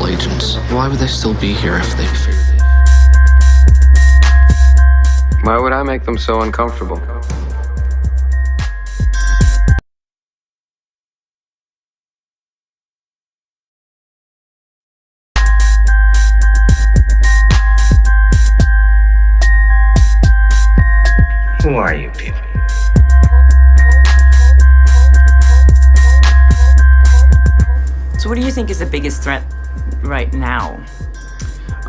Agents. Why would they still be here if they figured it? Why would I make them so uncomfortable? Who are you people? So what do you think is the biggest threat right now?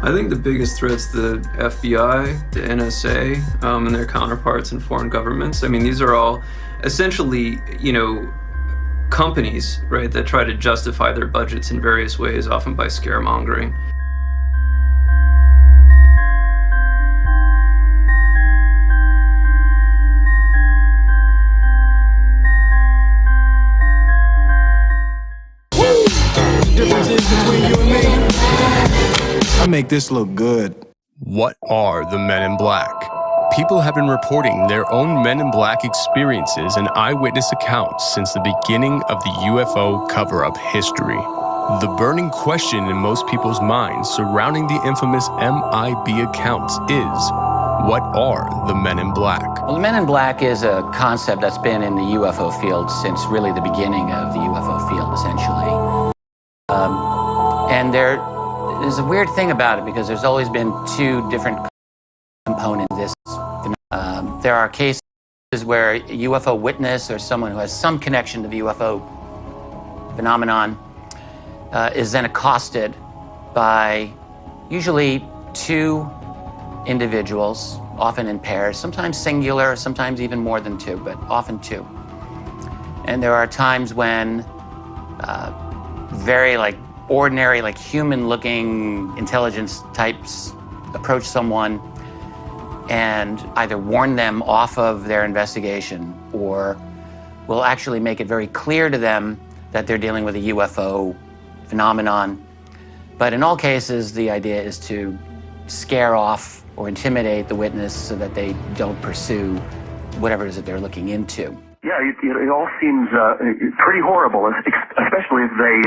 I think the biggest threat's the FBI, the NSA, and their counterparts in foreign governments. I mean, these are all essentially, companies, right, that try to justify their budgets in various ways, often by scaremongering. I make this look good. What are the Men in Black? People have been reporting their own Men in Black experiences and eyewitness accounts since the beginning of the UFO cover-up history. The burning question in most people's minds surrounding the infamous MIB accounts is, what are the Men in Black? Well, the Men in Black is a concept that's been in the UFO field since really the beginning of the UFO field, essentially. And there's a weird thing about it because there's always been two different components of this. There are cases where a UFO witness or someone who has some connection to the UFO phenomenon is then accosted by usually two individuals, often in pairs, sometimes singular, sometimes even more than two, but often two. And there are times when very ordinary, human-looking intelligence types approach someone and either warn them off of their investigation or will actually make it very clear to them that they're dealing with a UFO phenomenon. But in all cases, the idea is to scare off or intimidate the witness so that they don't pursue whatever it is that they're looking into. Yeah, it all seems pretty horrible, especially if they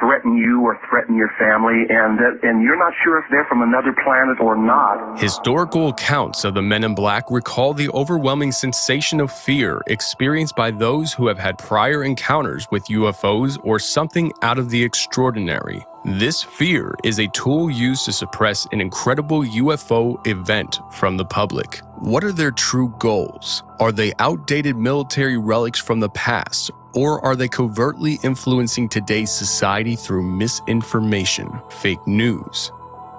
threaten you or threaten your family, and you're not sure if they're from another planet or not. Historical accounts of the Men in Black recall the overwhelming sensation of fear experienced by those who have had prior encounters with UFOs or something out of the extraordinary. This fear is a tool used to suppress an incredible UFO event from the public. What are their true goals? Are they outdated military relics from the past, or are they covertly influencing today's society through misinformation, fake news?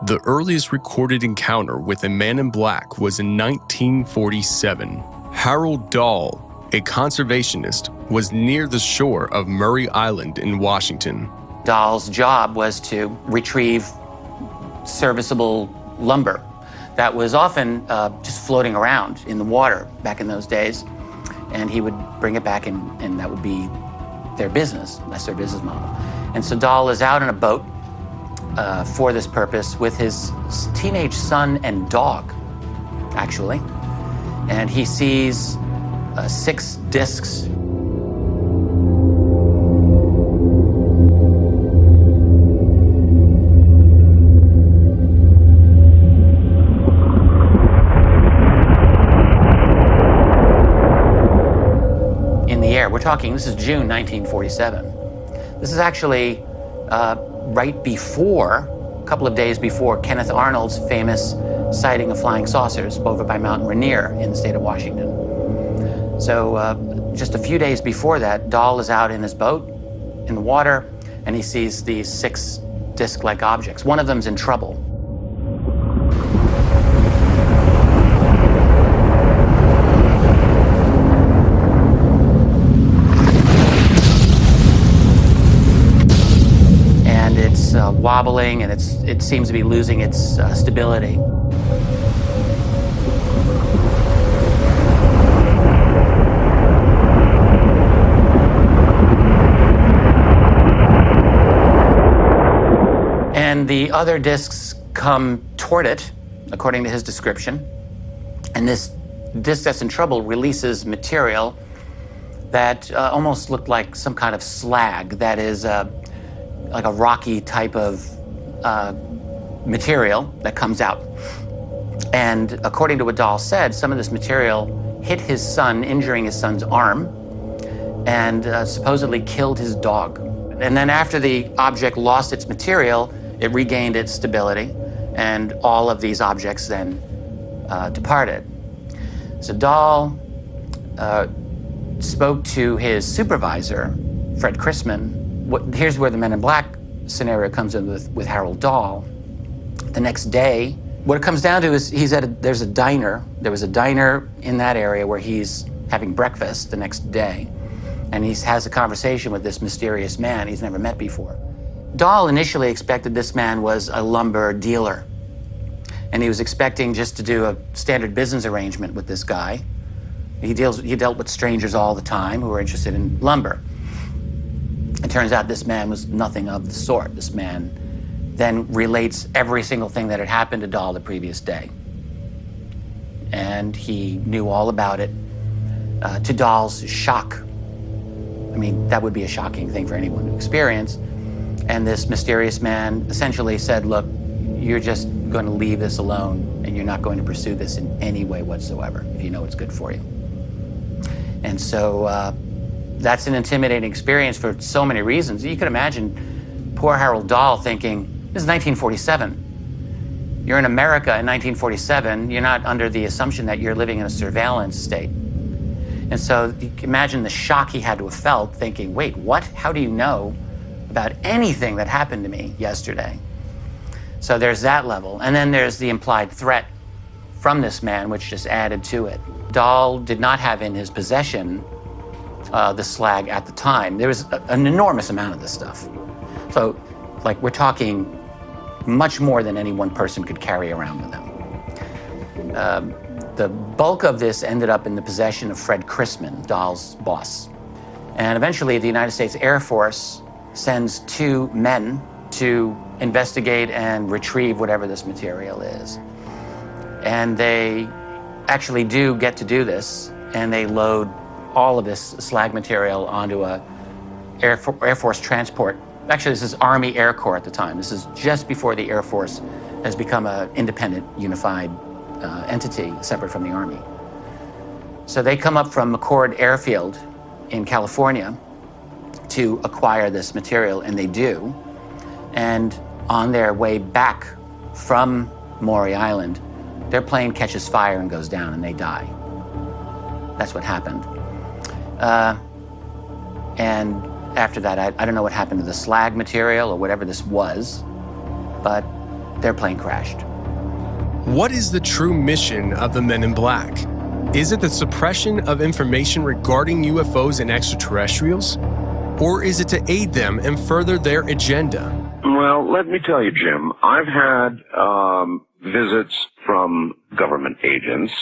The earliest recorded encounter with a Man in Black was in 1947. Harold Dahl, a conservationist, was near the shore of Murray Island in Washington. Dahl's job was to retrieve serviceable lumber that was often just floating around in the water back in those days. And he would bring it back and that would be their business. That's their business model. And so Dahl is out in a boat for this purpose with his teenage son and dog, actually. And he sees 6 discs. We're talking, this is June 1947. This is actually right before, a couple of days before, Kenneth Arnold's famous sighting of flying saucers over by Mount Rainier in the state of Washington. So just a few days before that, Dahl is out in his boat in the water, and he sees these 6 disc-like objects. One of them's in trouble. Wobbling, and it seems to be losing its stability. And the other discs come toward it, according to his description. And this disc that's in trouble releases material that almost looked like some kind of slag, that is like a rocky type of material that comes out. And according to what Dahl said, some of this material hit his son, injuring his son's arm, and supposedly killed his dog. And then after the object lost its material, it regained its stability, and all of these objects then departed. So Dahl spoke to his supervisor, Fred Chrisman. Here's where the Men in Black scenario comes in with Harold Dahl. The next day, what it comes down to is there's a diner. There was a diner in that area where he's having breakfast the next day, and he has a conversation with this mysterious man he's never met before. Dahl initially expected this man was a lumber dealer, and he was expecting just to do a standard business arrangement with this guy. He dealt with strangers all the time who were interested in lumber. It turns out this man was nothing of the sort. This man then relates every single thing that had happened to Dahl the previous day. And he knew all about it, to Dahl's shock. I mean, that would be a shocking thing for anyone to experience. And this mysterious man essentially said, look, you're just going to leave this alone, and you're not going to pursue this in any way whatsoever if you know it's good for you. And so that's an intimidating experience for so many reasons. You could imagine poor Harold Dahl thinking, this is 1947. You're in America in 1947. You're not under the assumption that you're living in a surveillance state. And so you can imagine the shock he had to have felt, thinking, wait, what? How do you know about anything that happened to me yesterday? So there's that level. And then there's the implied threat from this man, which just added to it. Dahl did not have in his possession the slag at the time. There was an enormous amount of this stuff. So, like, we're talking much more than any one person could carry around with them. The bulk of this ended up in the possession of Fred Chrisman, Dahl's boss. And eventually the United States Air Force sends 2 men to investigate and retrieve whatever this material is. And they actually do get to do this, and they load all of this slag material onto a Air Force transport. Actually, this is Army Air Corps at the time. This is just before the Air Force has become an independent, unified entity separate from the Army. So they come up from McCord Airfield in California to acquire this material, and they do. And on their way back from Maury Island, their plane catches fire and goes down, and they die. That's what happened. And after that, I don't know what happened to the slag material or whatever this was, but their plane crashed. What is the true mission of the Men in Black? Is it the suppression of information regarding UFOs and extraterrestrials? Or is it to aid them and further their agenda? Well, let me tell you, Jim, I've had visits from government agents,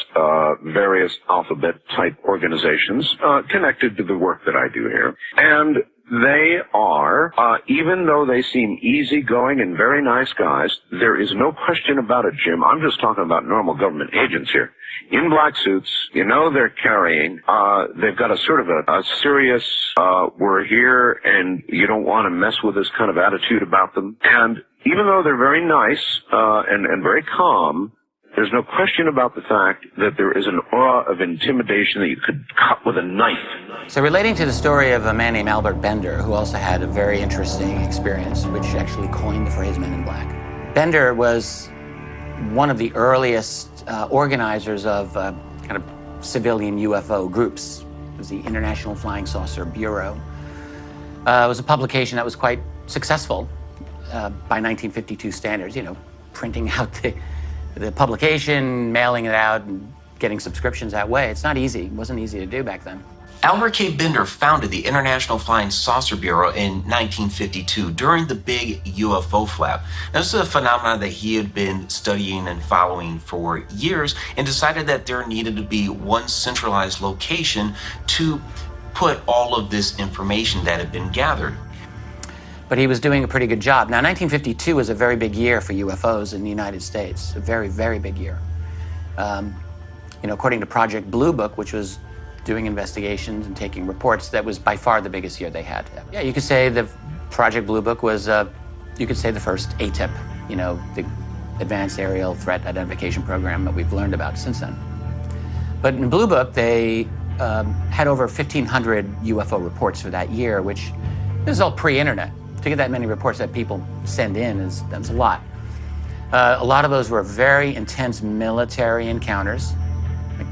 various alphabet-type organizations connected to the work that I do here. And they are, even though they seem easygoing and very nice guys, there is no question about it, Jim. I'm just talking about normal government agents here. In black suits, you know they're carrying, they've got a sort of a serious, we're here and you don't want to mess with us kind of attitude about them. And even though they're very nice and very calm, there's no question about the fact that there is an aura of intimidation that you could cut with a knife. So relating to the story of a man named Albert Bender, who also had a very interesting experience, which actually coined the phrase Men in Black. Bender was one of the earliest organizers of kind of civilian UFO groups. It was the International Flying Saucer Bureau. It was a publication that was quite successful by 1952 standards, you know, printing out the publication, mailing it out, and getting subscriptions that way. It's not easy. It wasn't easy to do back then. Albert K. Bender founded the International Flying Saucer Bureau in 1952 during the big UFO flap. Now, this is a phenomenon that he had been studying and following for years and decided that there needed to be one centralized location to put all of this information that had been gathered. But he was doing a pretty good job. Now, 1952 was a very big year for UFOs in the United States, a very, very big year. According to Project Blue Book, which was doing investigations and taking reports, that was by far the biggest year they had. Yeah, you could say the Project Blue Book was, you could say, the first ATIP, the Advanced Aerial Threat Identification Program that we've learned about since then. But in Blue Book, they had over 1,500 UFO reports for that year, which is all pre-internet. To get that many reports that people send in that's a lot. A lot of those were very intense military encounters,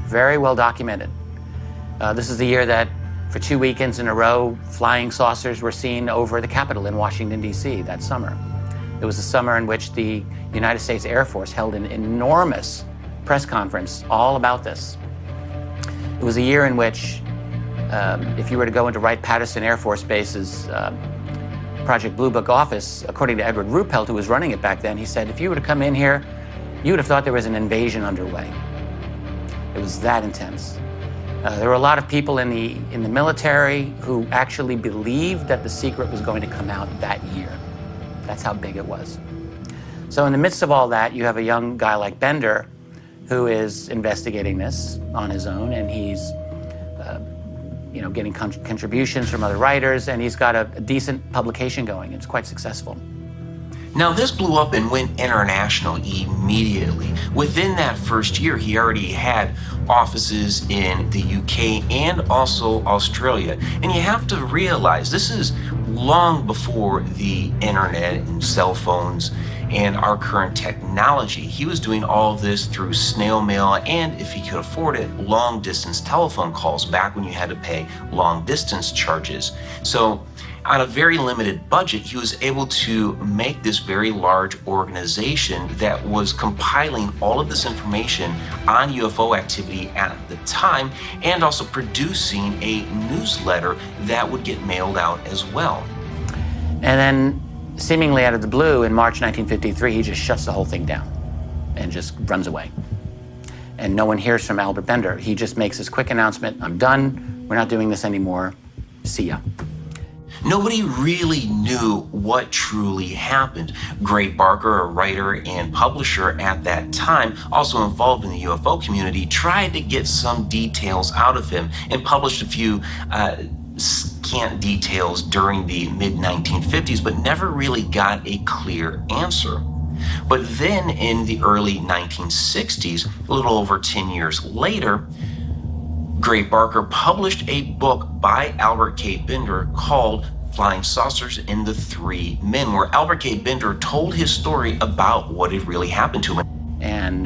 very well documented. This is the year that for 2 weekends in a row, flying saucers were seen over the Capitol in Washington, D.C. that summer. It was the summer in which the United States Air Force held an enormous press conference all about this. It was a year in which, if you were to go into Wright-Patterson Air Force Base's Project Blue Book office, according to Edward Ruppelt, who was running it back then, he said, if you were to come in here, you would have thought there was an invasion underway. It was that intense. There were a lot of people in the military who actually believed that the secret was going to come out that year. That's how big it was. So in the midst of all that, you have a young guy like Bender who is investigating this on his own, and he's getting contributions from other writers, and he's got a decent publication going. It's quite successful. Now, this blew up and went international immediately. Within that first year, he already had offices in the UK and also Australia. And you have to realize this is long before the internet and cell phones and our current technology. He was doing all of this through snail mail and, if he could afford it, long distance telephone calls back when you had to pay long distance charges. So on a very limited budget, he was able to make this very large organization that was compiling all of this information on UFO activity at the time, and also producing a newsletter that would get mailed out as well. And then, seemingly out of the blue, in March 1953, he just shuts the whole thing down and just runs away. And no one hears from Albert Bender. He just makes this quick announcement, I'm done, we're not doing this anymore, see ya. Nobody really knew what truly happened. Gray Barker, a writer and publisher at that time, also involved in the UFO community, tried to get some details out of him and published a few scant details during the mid-1950s, but never really got a clear answer. But then in the early 1960s, a little over 10 years later, Gray Barker published a book by Albert K. Bender called Flying Saucers and the Three Men, where Albert K. Bender told his story about what had really happened to him. And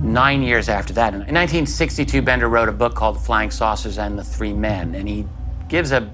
9 years after that, in 1962, Bender wrote a book called Flying Saucers and the Three Men, and he gives the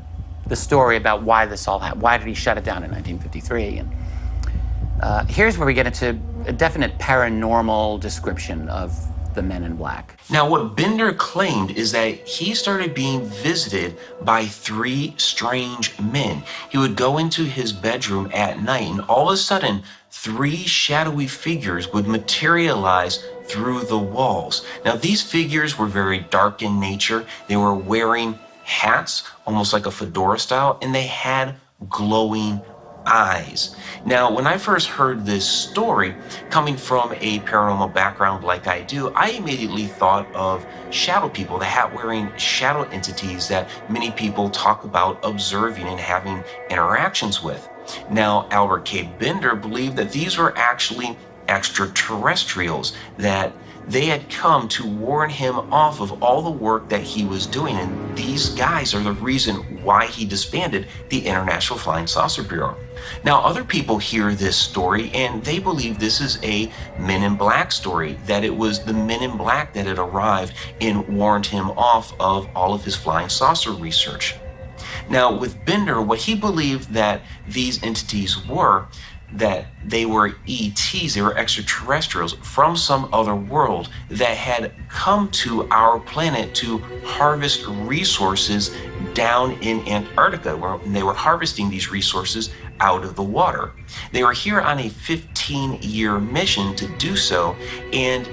story about why this all happened. Why did he shut it down in 1953? And here's where we get into a definite paranormal description of the Men in Black. Now, what Bender claimed is that he started being visited by three strange men. He would go into his bedroom at night, and all of a sudden, three shadowy figures would materialize through the walls. Now, these figures were very dark in nature. They were wearing hats, almost like a fedora style, and they had glowing eyes. Now, when I first heard this story, coming from a paranormal background like I do, I immediately thought of shadow people, the hat-wearing shadow entities that many people talk about observing and having interactions with. Now, Albert K. Bender believed that these were actually extraterrestrials, that they had come to warn him off of all the work that he was doing, and these guys are the reason why he disbanded the International Flying Saucer Bureau. Now, other people hear this story and they believe this is a Men in Black story, that it was the Men in Black that had arrived and warned him off of all of his flying saucer research. Now, with Bender, what he believed that these entities were, that they were ETs, they were extraterrestrials from some other world that had come to our planet to harvest resources down in Antarctica, where they were harvesting these resources out of the water. They were here on a 15-year mission to do so, and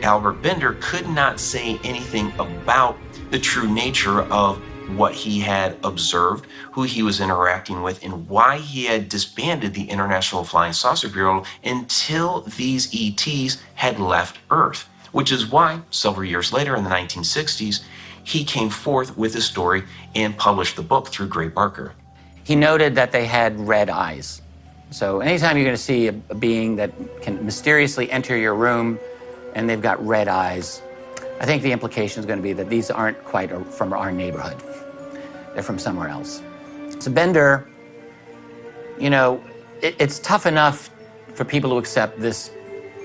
Albert Bender could not say anything about the true nature of what he had observed, who he was interacting with, and why he had disbanded the International Flying Saucer Bureau until these ETs had left Earth, which is why several years later in the 1960s, he came forth with his story and published the book through Gray Barker. He noted that they had red eyes. So anytime you're going to see a being that can mysteriously enter your room and they've got red eyes, I think the implication is going to be that these aren't quite from our neighborhood. They're from somewhere else. So Bender, you know, it's tough enough for people to accept this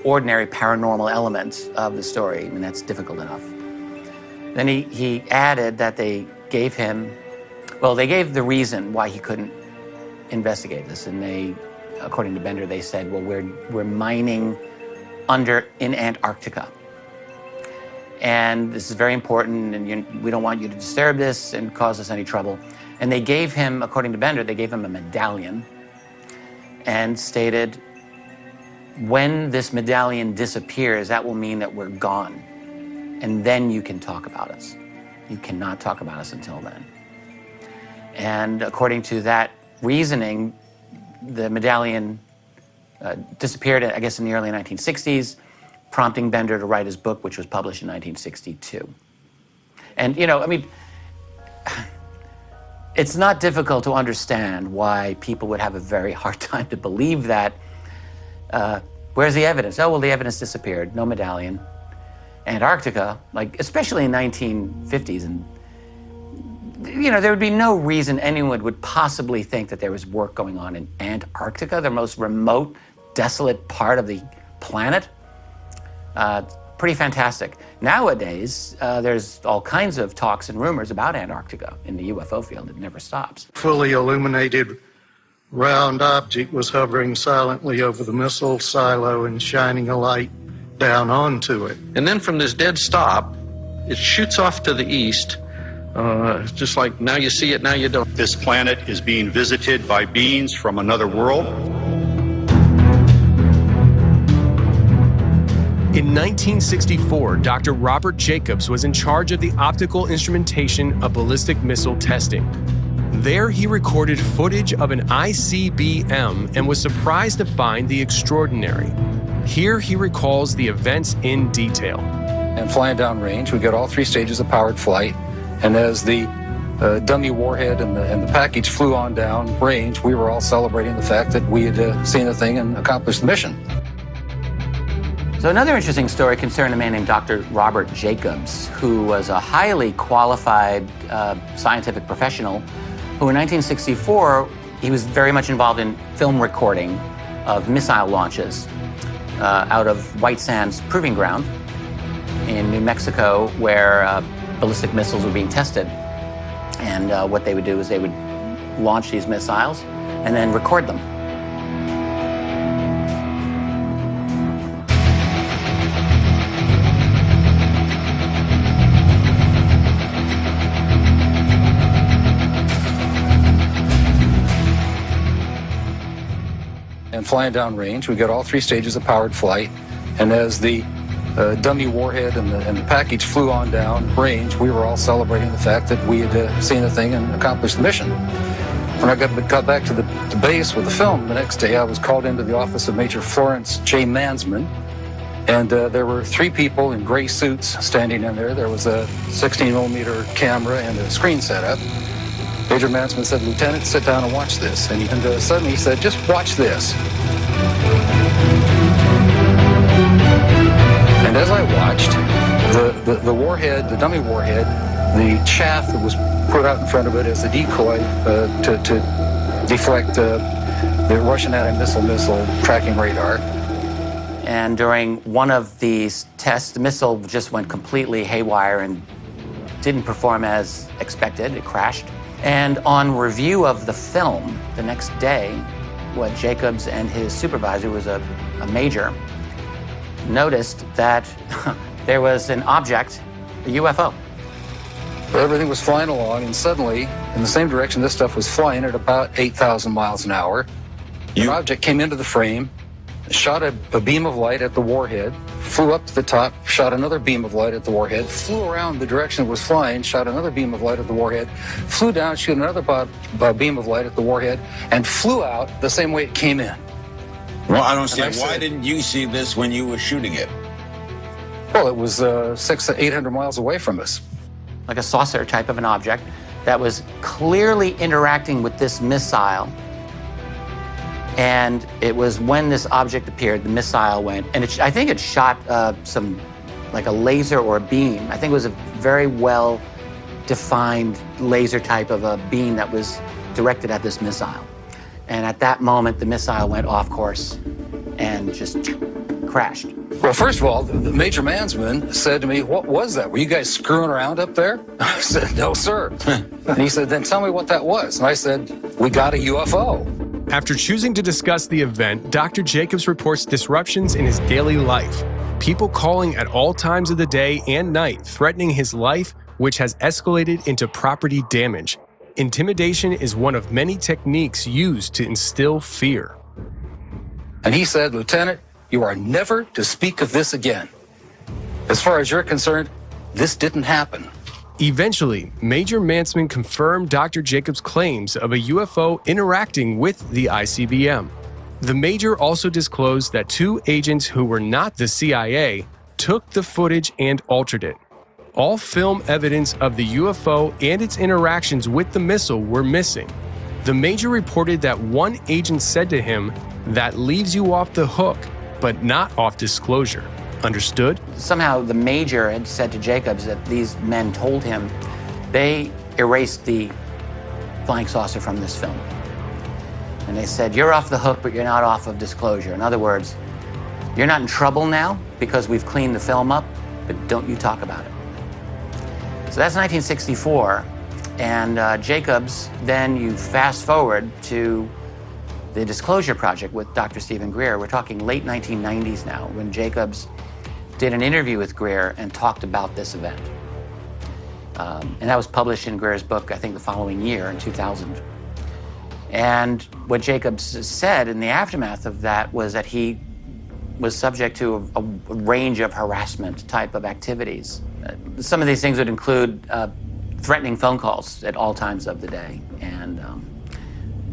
ordinary paranormal element of the story. I mean, that's difficult enough. Then he added that they gave him, well, they gave the reason why he couldn't investigate this. And they, according to Bender, they said, well, we're mining in Antarctica. And this is very important, and we don't want you to disturb this and cause us any trouble. And they gave him, according to Bender, they gave him a medallion and stated, when this medallion disappears, that will mean that we're gone. And then you can talk about us. You cannot talk about us until then. And according to that reasoning, the medallion disappeared, I guess, in the early 1960s, prompting Bender to write his book, which was published in 1962. And, you know, I mean, it's not difficult to understand why people would have a very hard time to believe that. Where's the evidence? Oh, well, the evidence disappeared. No medallion. Antarctica, like, especially in 1950s, and, you know, there would be no reason anyone would possibly think that there was work going on in Antarctica, the most remote, desolate part of the planet. Pretty fantastic. Nowadays, there's all kinds of talks and rumors about Antarctica in the UFO field. It never stops. Fully illuminated round object was hovering silently over the missile silo and shining a light down onto it. And then from this dead stop, it shoots off to the east, just like now you see it, now you don't. This planet is being visited by beings from another world. In 1964, Dr. Robert Jacobs was in charge of the optical instrumentation of ballistic missile testing. There, he recorded footage of an ICBM and was surprised to find the extraordinary. Here, he recalls the events in detail. And flying downrange, we got all three stages of powered flight. And as the dummy warhead and the package flew on down range, we were all celebrating the fact that we had seen the thing and accomplished the mission. So another interesting story concerned a man named Dr. Robert Jacobs, who was a highly qualified scientific professional who in 1964, he was very much involved in film recording of missile launches out of White Sands Proving Ground in New Mexico, where ballistic missiles were being tested. And what they would do is they would launch these missiles and then record them. And flying downrange, we got all three stages of powered flight. And as the dummy warhead and the package flew on down range, we were all celebrating the fact that we had seen the thing and accomplished the mission. When I got back to the base with the film the next day, I was called into the office of Major Florence J. Mansman. And there were three people in gray suits standing in there. There was a 16mm camera and a screen setup. Major Mansman said, "Lieutenant, sit down and watch this." And suddenly he said, "Just watch this." And as I watched, the warhead, the dummy warhead, the chaff that was put out in front of it as the decoy to deflect the Russian anti-missile tracking radar. And during one of these tests, the missile just went completely haywire and didn't perform as expected. It crashed. And on review of the film the next day, what Jacobs and his supervisor, was a major, noticed that there was an object, a UFO. Everything was flying along, and suddenly, in the same direction this stuff was flying at about 8,000 miles an hour, an object came into the frame, shot a beam of light at the warhead, flew up to the top, shot another beam of light at the warhead, flew around the direction it was flying, shot another beam of light at the warhead, flew down, shot another beam of light at the warhead, and flew out the same way it came in. Well, I don't see it. Why didn't you see this when you were shooting it? Well, it was 600 to 800 miles away from us. Like a saucer type of an object that was clearly interacting with this missile. And it was when this object appeared, the missile went, and I think it shot like a laser or a beam. I think it was a very well-defined laser type of a beam that was directed at this missile. And at that moment, the missile went off course and just crashed. Well, first of all, the Major Mansman said to me, "What was that? Were you guys screwing around up there?" I said, "No, sir." And he said, "Then tell me what that was." And I said, "We got a UFO." After choosing to discuss the event, Dr. Jacobs reports disruptions in his daily life. People calling at all times of the day and night, threatening his life, which has escalated into property damage. Intimidation is one of many techniques used to instill fear. And he said, "Lieutenant, you are never to speak of this again. As far as you're concerned, this didn't happen." Eventually, Major Mansman confirmed Dr. Jacobs' claims of a UFO interacting with the ICBM. The Major also disclosed that 2 agents who were not the CIA took the footage and altered it. All film evidence of the UFO and its interactions with the missile were missing. The Major reported that one agent said to him, "That leaves you off the hook, but not off disclosure." Understood? Somehow the Major had said to Jacobs that these men told him they erased the flying saucer from this film. And they said, "You're off the hook, but you're not off of disclosure." In other words, you're not in trouble now because we've cleaned the film up, but don't you talk about it. So that's 1964. And Jacobs, then you fast forward to the Disclosure Project with Dr. Stephen Greer. We're talking late 1990s now, when Jacobs did an interview with Greer and talked about this event. And that was published in Greer's book, I think, the following year, in 2000. And what Jacobs said in the aftermath of that was that he was subject to a range of harassment type of activities. Some of these things would include threatening phone calls at all times of the day, and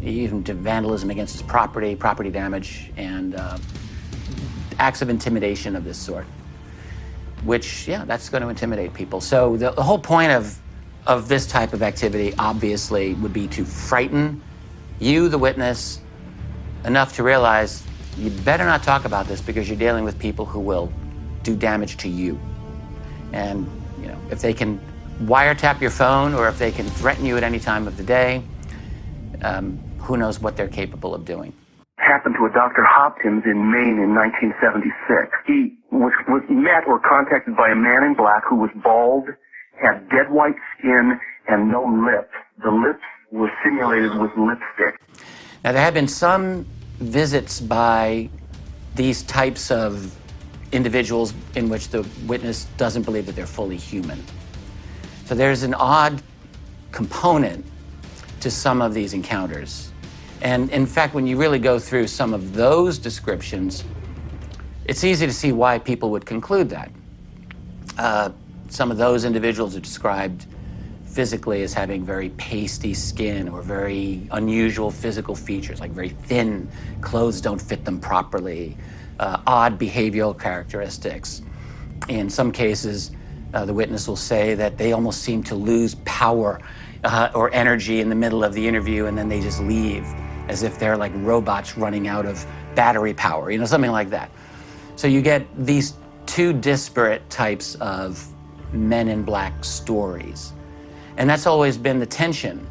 even to vandalism against his property damage, and acts of intimidation of this sort, which, yeah, that's going to intimidate people. So the whole point of this type of activity, obviously, would be to frighten you, the witness, enough to realize you better not talk about this because you're dealing with people who will do damage to you. And, you know, if they can wiretap your phone or if they can threaten you at any time of the day, who knows what they're capable of doing. Happened to a Dr. Hopkins in Maine in 1976. He was met or contacted by a man in black who was bald, had dead white skin, and no lips. The lips were simulated with lipstick. Now, there have been some visits by these types of individuals in which the witness doesn't believe that they're fully human. So there's an odd component to some of these encounters. And in fact, when you really go through some of those descriptions, it's easy to see why people would conclude that. Some of those individuals are described physically as having very pasty skin or very unusual physical features, like very thin, clothes don't fit them properly, odd behavioral characteristics. In some cases, the witness will say that they almost seem to lose power or energy in the middle of the interview, and then they just leave, as if they're like robots running out of battery power, you know, something like that. So you get these two disparate types of men in black stories. And that's always been the tension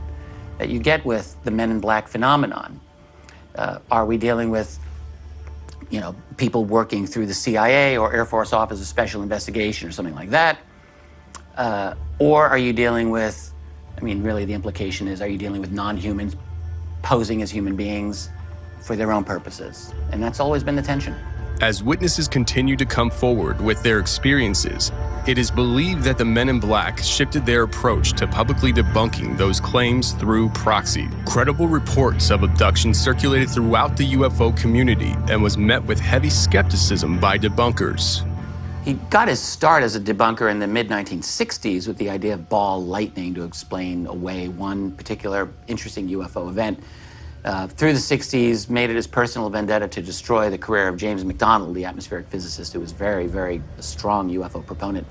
that you get with the men in black phenomenon. Are we dealing with, you know, people working through the CIA or Air Force Office of Special Investigation or something like that? Or are you dealing with, I mean, really the implication is, are you dealing with non-humans posing as human beings for their own purposes? And that's always been the tension. As witnesses continue to come forward with their experiences, it is believed that the Men in Black shifted their approach to publicly debunking those claims through proxy. Credible reports of abductions circulated throughout the UFO community and was met with heavy skepticism by debunkers. He got his start as a debunker in the mid-1960s with the idea of ball lightning to explain away one particular interesting UFO event. Through the 60s, made it his personal vendetta to destroy the career of James McDonald, the atmospheric physicist who was very, very strong UFO proponent.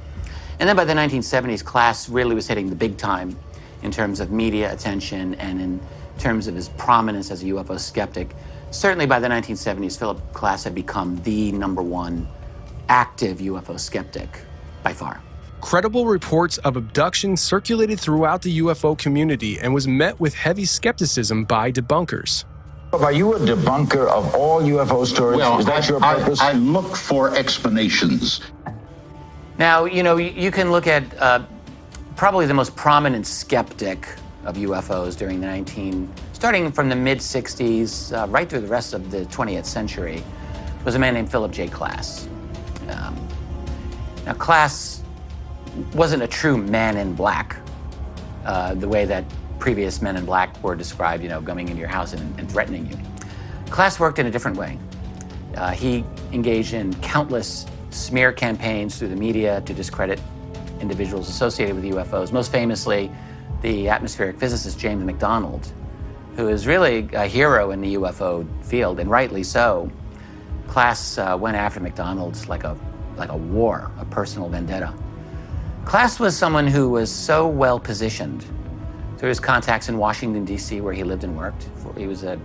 And then by the 1970s, Klass really was hitting the big time in terms of media attention and in terms of his prominence as a UFO skeptic. Certainly by the 1970s, Philip Klass had become the #1 active UFO skeptic by far. Credible reports of abduction circulated throughout the UFO community and was met with heavy skepticism by debunkers. Are you a debunker of all UFO stories? Well, is that your purpose? I look for explanations. Now, you know, you can look at probably the most prominent skeptic of UFOs during starting from the mid-60s, right through the rest of the 20th century, was a man named Philip J. Klass. Now, Klass wasn't a true man in black, the way that previous men in black were described, you know, coming into your house and threatening you. Klass worked in a different way. He engaged in countless smear campaigns through the media to discredit individuals associated with UFOs, most famously the atmospheric physicist James McDonald, who is really a hero in the UFO field, and rightly so. Klass went after McDonald like a war, a personal vendetta. Klass was someone who was so well positioned through his contacts in Washington, D.C., where he lived and worked. He was a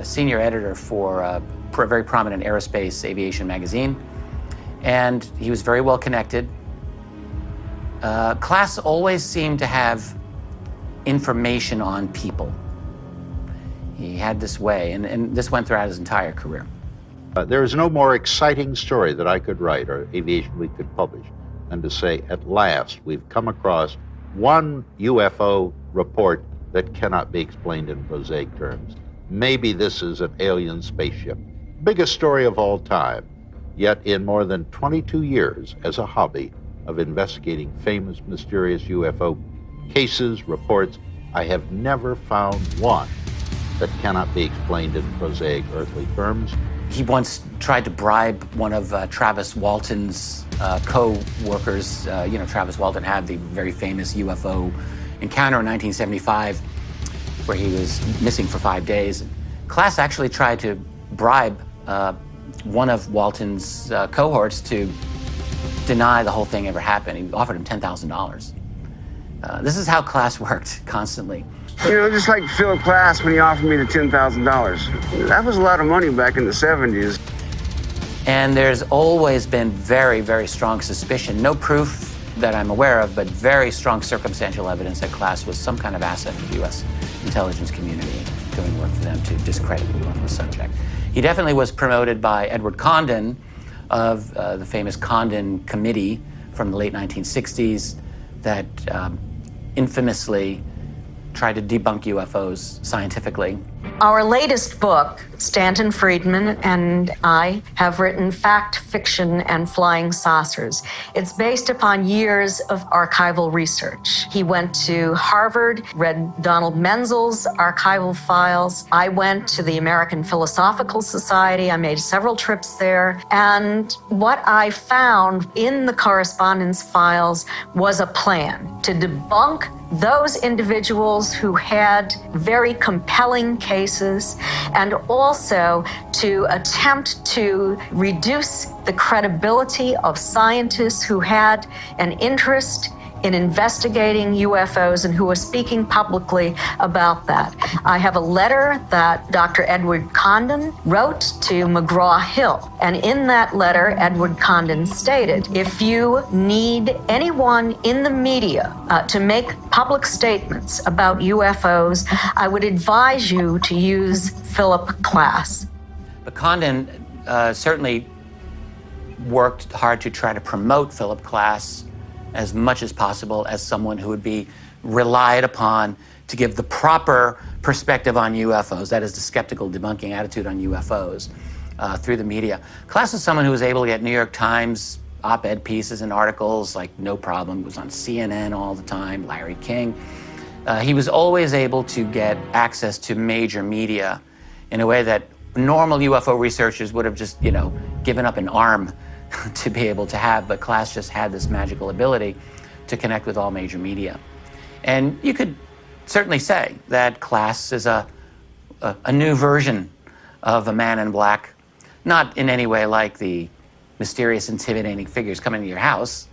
senior editor for a very prominent aerospace aviation magazine, and he was very well connected. Klass always seemed to have information on people. He had this way, and this went throughout his entire career. There is no more exciting story that I could write or Aviation Week could publish than to say, at last, we've come across one UFO report that cannot be explained in prosaic terms. Maybe this is an alien spaceship. Biggest story of all time. Yet in more than 22 years as a hobby of investigating famous, mysterious UFO cases, reports, I have never found one that cannot be explained in prosaic earthly terms. He once tried to bribe one of Travis Walton's co-workers. You know, Travis Walton had the very famous UFO encounter in 1975 where he was missing for 5 days. Klass actually tried to bribe one of Walton's cohorts to deny the whole thing ever happened. He offered him $10,000. This is how Klass worked constantly. You know, just like Philip Klass when he offered me the $10,000. That was a lot of money back in the 70s. And there's always been very, very strong suspicion, no proof that I'm aware of, but very strong circumstantial evidence that Klass was some kind of asset of the U.S. intelligence community doing work for them to discredit the UFO subject. He definitely was promoted by Edward Condon of the famous Condon Committee from the late 1960s that infamously tried to debunk UFOs scientifically. Our latest book, Stanton Friedman and I have written Fact, Fiction, and Flying Saucers. It's based upon years of archival research. He went to Harvard, read Donald Menzel's archival files. I went to the American Philosophical Society. I made several trips there. And what I found in the correspondence files was a plan to debunk those individuals who had very compelling cases, and also to attempt to reduce the credibility of scientists who had an interest in investigating UFOs and who were speaking publicly about that. I have a letter that Dr. Edward Condon wrote to McGraw-Hill, and in that letter, Edward Condon stated, if you need anyone in the media to make public statements about UFOs, I would advise you to use Philip Klass. But Condon certainly worked hard to try to promote Philip Klass as much as possible as someone who would be relied upon to give the proper perspective on UFOs, that is the skeptical debunking attitude on UFOs through the media. Klass was someone who was able to get New York Times op-ed pieces and articles, like no problem. He was on CNN all the time, Larry King. He was always able to get access to major media in a way that normal UFO researchers would have just, given up an arm to be able to have, but Klass just had this magical ability to connect with all major media. And you could certainly say that Klass is a new version of a man in black, not in any way like the mysterious, intimidating figures coming to your house.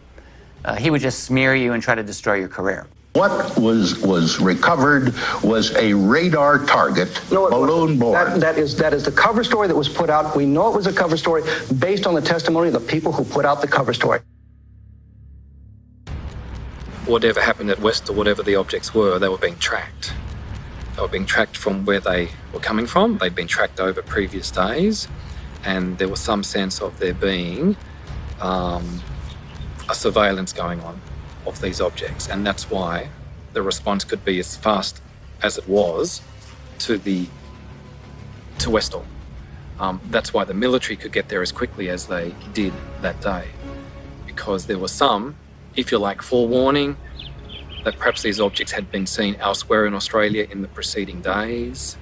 He would just smear you and try to destroy your career. What was recovered was a radar target, balloon board. That is the cover story that was put out. We know it was a cover story based on the testimony of the people who put out the cover story. Whatever happened at West, or whatever the objects were, they were being tracked. They were being tracked from where they were coming from. They'd been tracked over previous days, and there was some sense of there being a surveillance going on of these objects, and that's why the response could be as fast as it was to Westall. That's why the military could get there as quickly as they did that day, because there was some, if you like, forewarning that perhaps these objects had been seen elsewhere in Australia in the preceding days.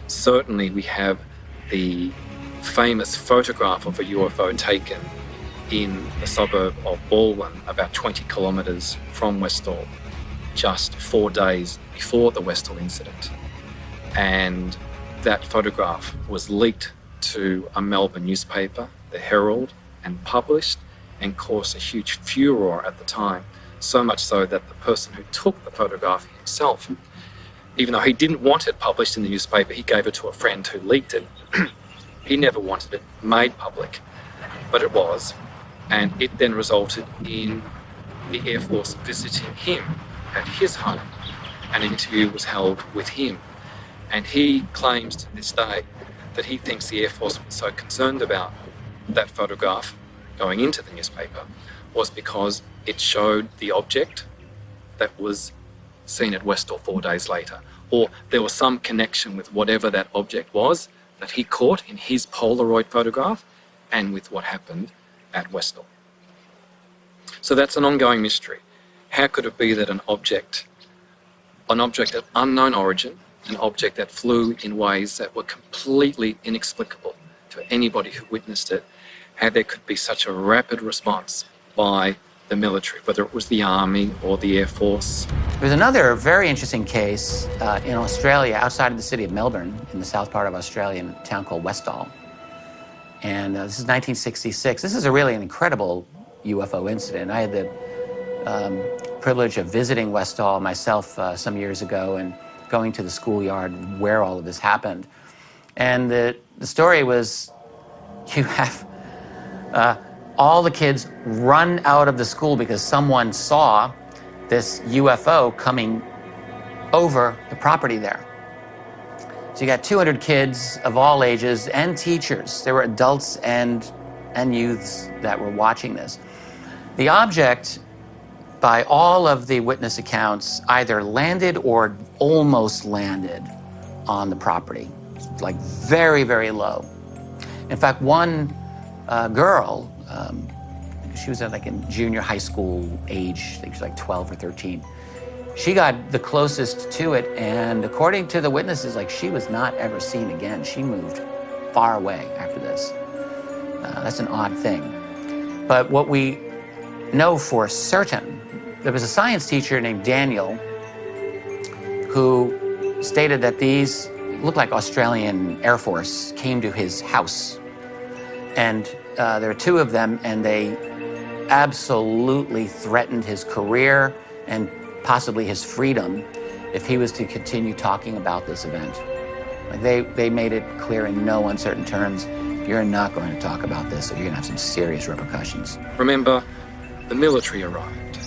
Certainly we have the famous photograph of a UFO taken in the suburb of Baldwin, about 20 kilometres from Westall, just 4 days before the Westall incident. And that photograph was leaked to a Melbourne newspaper, the Herald, and published, and caused a huge furore at the time. So much so that the person who took the photograph himself, even though he didn't want it published in the newspaper, he gave it to a friend who leaked it. He never wanted it made public, but it was. And it then resulted in the Air Force visiting him at his home. An interview was held with him. And he claims to this day that he thinks the Air Force was so concerned about that photograph going into the newspaper was because it showed the object that was seen at Westall 4 days later. Or there was some connection with whatever that object was that he caught in his Polaroid photograph and with what happened at Westall. So that's an ongoing mystery. How could it be that an object of unknown origin, an object that flew in ways that were completely inexplicable to anybody who witnessed it, how there could be such a rapid response by the military, whether it was the Army or the Air Force? There's another very interesting case in Australia, outside of the city of Melbourne, in the south part of Australia, in a town called Westall. And this is 1966. This is really an incredible UFO incident. I had the privilege of visiting Westall myself some years ago and going to the schoolyard where all of this happened. And the story was, you have all the kids run out of the school because someone saw this UFO coming over the property there. So you got 200 kids of all ages and teachers. There were adults and youths that were watching this. The object, by all of the witness accounts, either landed or almost landed on the property, like very, very low. In fact, one girl, she was at like in junior high school age, I think she was like 12 or 13. She got the closest to it, and according to the witnesses, like she was not ever seen again. She moved far away after this. That's an odd thing. But what we know for certain, there was a science teacher named Daniel who stated that these looked like Australian Air Force came to his house. And there were two of them, and they absolutely threatened his career and possibly his freedom if he was to continue talking about this event. Like they made it clear in no uncertain terms, you're not going to talk about this, or you're going to have some serious repercussions. Remember, the military arrived.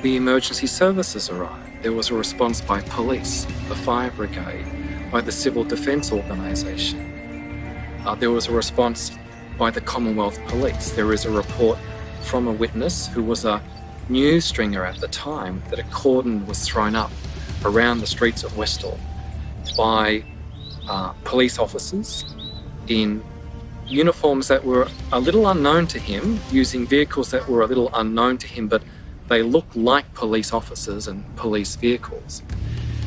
The emergency services arrived. There was a response by police, the fire brigade, by the Civil Defence Organisation. There was a response by the Commonwealth Police. There is a report from a witness who was a news stringer at the time that a cordon was thrown up around the streets of Westall by police officers in uniforms that were a little unknown to him, using vehicles that were a little unknown to him, but they looked like police officers and police vehicles.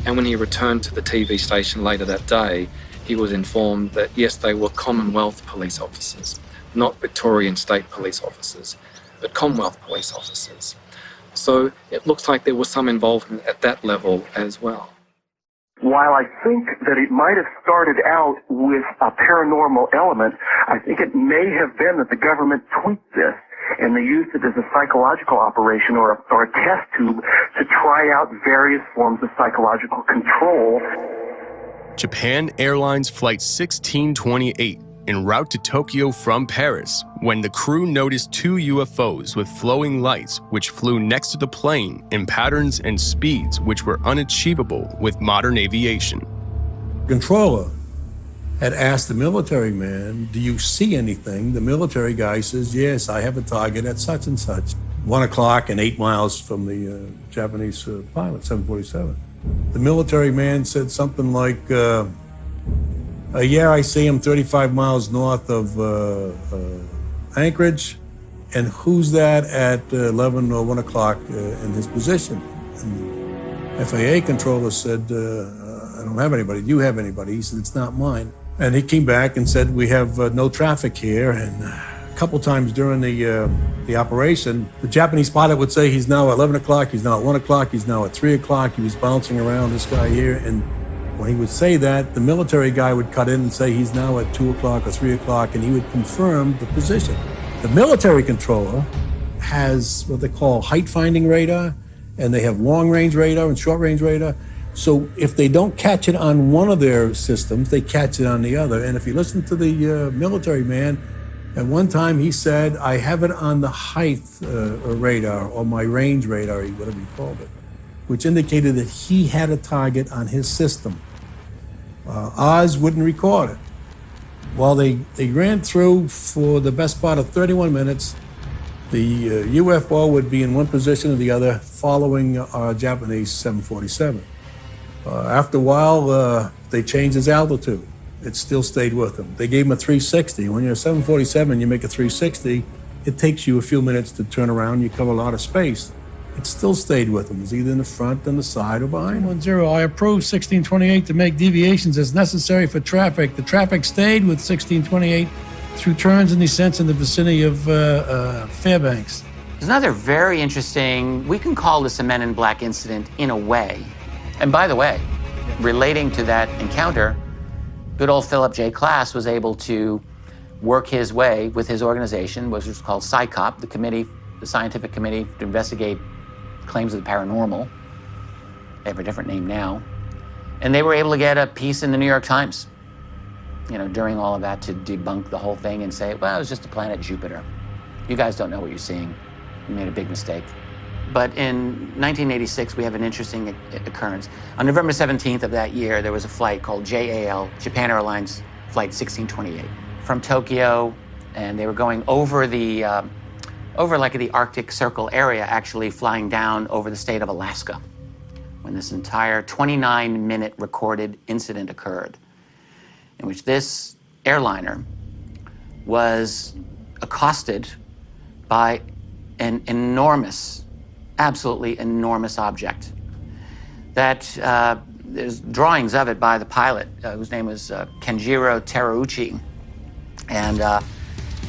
And when he returned to the TV station later that day, he was informed that yes, they were Commonwealth police officers, not Victorian state police officers, but Commonwealth police officers. So it looks like there was some involvement at that level as well. While I think that it might have started out with a paranormal element, I think it may have been that the government tweaked this and they used it as a psychological operation or a test tube to try out various forms of psychological control. Japan Airlines Flight 1628 en route to Tokyo from Paris when the crew noticed 2 UFOs with flowing lights which flew next to the plane in patterns and speeds which were unachievable with modern aviation. Controller had asked the military man, do you see anything? The military guy says, yes, I have a target at such and such. 1 o'clock and 8 miles from the Japanese pilot, 747. The military man said something like, yeah, I see him 35 miles north of Anchorage. And who's that at 11 or 1 o'clock in his position? And the FAA controller said, I don't have anybody. Do you have anybody? He said, it's not mine. And he came back and said, we have no traffic here. And a couple times during the operation, the Japanese pilot would say, he's now at 11 o'clock, he's now at 1 o'clock, he's now at 3 o'clock. He was bouncing around, this guy here. And when he would say that, the military guy would cut in and say he's now at 2 o'clock or 3 o'clock, and he would confirm the position. The military controller has what they call height-finding radar, and they have long-range radar and short-range radar. So if they don't catch it on one of their systems, they catch it on the other. And if you listen to the military man, at one time he said, I have it on the height radar or my range radar, whatever he called it, which indicated that he had a target on his system. Oz wouldn't record it. While they ran through for the best part of 31 minutes, the UFO would be in one position or the other following our Japanese 747. After a while, they changed his altitude. It still stayed with him. They gave him a 360. When you're a 747, you make a 360, it takes you a few minutes to turn around, you cover a lot of space. It still stayed with him. It was either in the front, on the side, or behind him. 10, I approve 1628 to make deviations as necessary for traffic. The traffic stayed with 1628 through turns and descents in the vicinity of Fairbanks. There's another very interesting, we can call this a Men in Black incident in a way. And by the way, relating to that encounter, good old Philip J. Klass was able to work his way with his organization, which was called SciCop, the scientific committee to investigate claims of the paranormal. They have a different name now. And they were able to get a piece in the New York Times, during all of that to debunk the whole thing and say, well, it was just the planet Jupiter. You guys don't know what you're seeing. You made a big mistake. But in 1986, we have an interesting occurrence. On November 17th of that year, there was a flight called JAL, Japan Airlines Flight 1628, from Tokyo, and they were going over the Arctic Circle area, actually flying down over the state of Alaska, when this entire 29-minute recorded incident occurred, in which this airliner was accosted by an enormous, absolutely enormous object that there's drawings of it by the pilot, whose name was Kenjiro Terauchi. And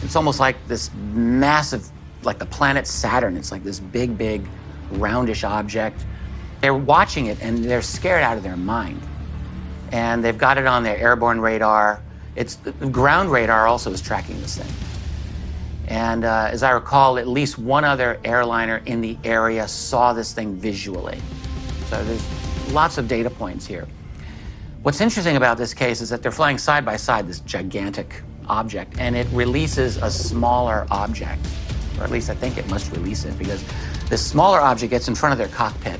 it's almost like this massive, like the planet Saturn. It's like this big, big, roundish object. They're watching it and they're scared out of their mind. And they've got it on their airborne radar. The ground radar also is tracking this thing. And as I recall, at least one other airliner in the area saw this thing visually. So there's lots of data points here. What's interesting about this case is that they're flying side by side, this gigantic object, and it releases a smaller object, or at least I think it must release it, because this smaller object gets in front of their cockpit.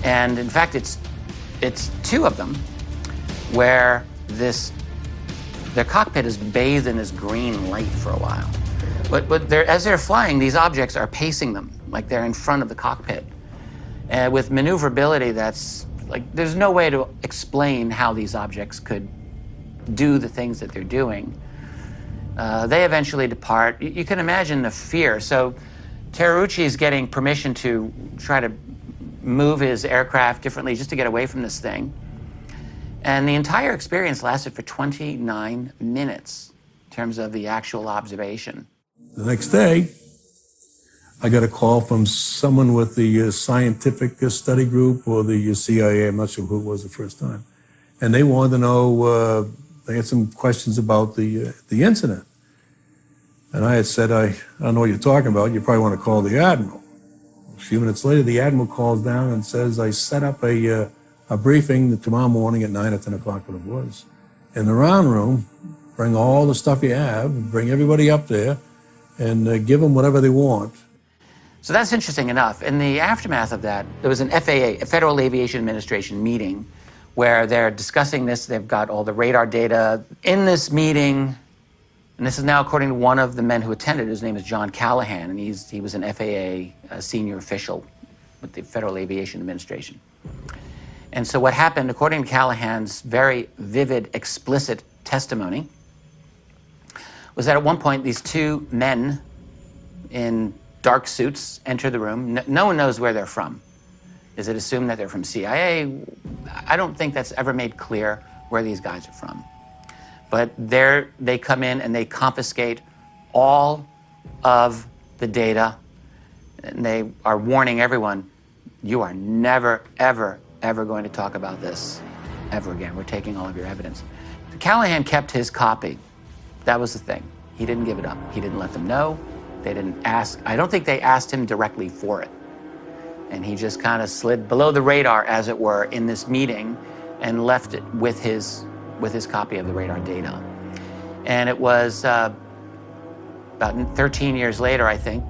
And in fact, it's two of them where their cockpit is bathed in this green light for a while. But as they're flying, these objects are pacing them, like they're in front of the cockpit. And with maneuverability that's, like, there's no way to explain how these objects could do the things that they're doing. They eventually depart. You can imagine the fear. So Terauchi is getting permission to try to move his aircraft differently just to get away from this thing. And the entire experience lasted for 29 minutes in terms of the actual observation. The next day, I got a call from someone with the scientific study group or the CIA. I'm not sure who it was the first time. And they wanted to know, they had some questions about the incident. And I had said, I don't know what you're talking about. You probably want to call the Admiral. A few minutes later, the Admiral calls down and says, I set up a briefing tomorrow morning at 9 or 10 o'clock, what it was. In the round room, bring all the stuff you have, bring everybody up there, and give them whatever they want. So that's interesting enough. In the aftermath of that, there was an FAA, a Federal Aviation Administration meeting, where they're discussing this. They've got all the radar data. In this meeting, and this is now according to one of the men who attended, his name is John Callahan, and he was an FAA senior official with the Federal Aviation Administration. And so what happened, according to Callahan's very vivid, explicit testimony, was that at one point these two men in dark suits enter the room. No one knows where they're from. Is it assumed that they're from CIA? I don't think that's ever made clear where these guys are from. But they come in and they confiscate all of the data, and they are warning everyone, you are never, ever, ever going to talk about this ever again. We're taking all of your evidence. Callahan kept his copy. That was the thing. He didn't give it up. He didn't let them know. They didn't ask. I don't think they asked him directly for it. And he just kind of slid below the radar, as it were, in this meeting and left it with his copy of the radar data. And it was about 13 years later, I think,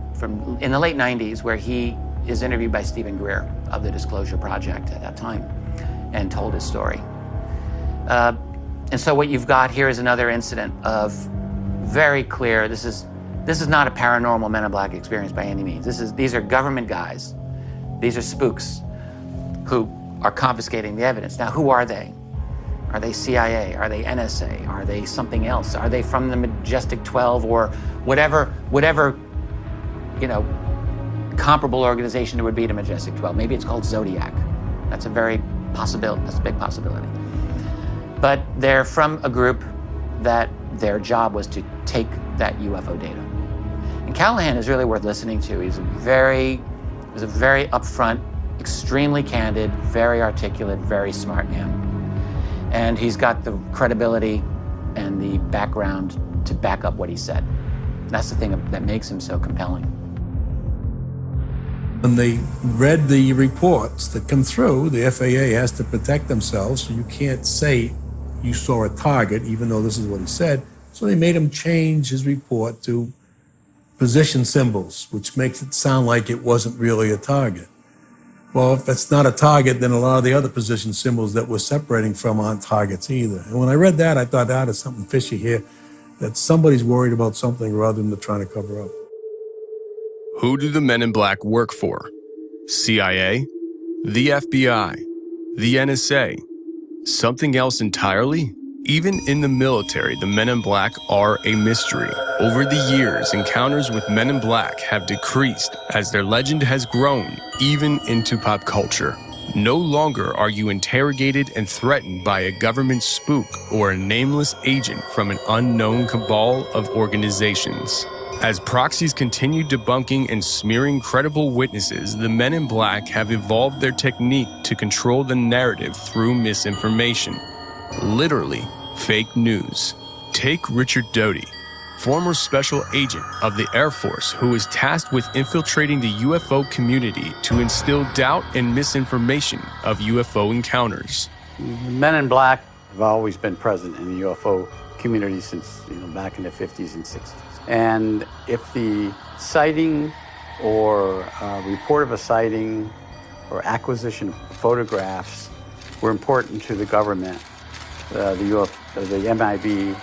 in the late 90s, where he is interviewed by Stephen Greer of the Disclosure Project at that time and told his story. And so what you've got here is another incident of very clear, this is not a paranormal Men in Black experience by any means. These are government guys. These are spooks who are confiscating the evidence. Now, who are they? Are they CIA? Are they NSA? Are they something else? Are they from the Majestic 12 or whatever, comparable organization there would be to Majestic 12? Maybe it's called Zodiac. That's a big possibility. But they're from a group that their job was to take that UFO data. And Callahan is really worth listening to. He's a very upfront, extremely candid, very articulate, very smart man. And he's got the credibility and the background to back up what he said. That's the thing that makes him so compelling. When they read the reports that come through, the FAA has to protect themselves, so you can't say you saw a target, even though this is what he said. So they made him change his report to position symbols, which makes it sound like it wasn't really a target. Well, if it's not a target, then a lot of the other position symbols that we're separating from aren't targets either. And when I read that, I thought, there's something fishy here, that somebody's worried about something rather than they're trying to cover up. Who do the Men in Black work for? CIA? The FBI? The NSA? Something else entirely? Even in the military, the Men in Black are a mystery. Over the years, encounters with Men in Black have decreased as their legend has grown, even into pop culture. No longer are you interrogated and threatened by a government spook or a nameless agent from an unknown cabal of organizations. As proxies continue debunking and smearing credible witnesses, the Men in Black have evolved their technique to control the narrative through misinformation. Literally, fake news. Take Richard Doty, former special agent of the Air Force who is tasked with infiltrating the UFO community to instill doubt and misinformation of UFO encounters. Men in Black have always been present in the UFO community since back in the 50s and 60s. And if the sighting or report of a sighting or acquisition of photographs were important to the government, the MIB,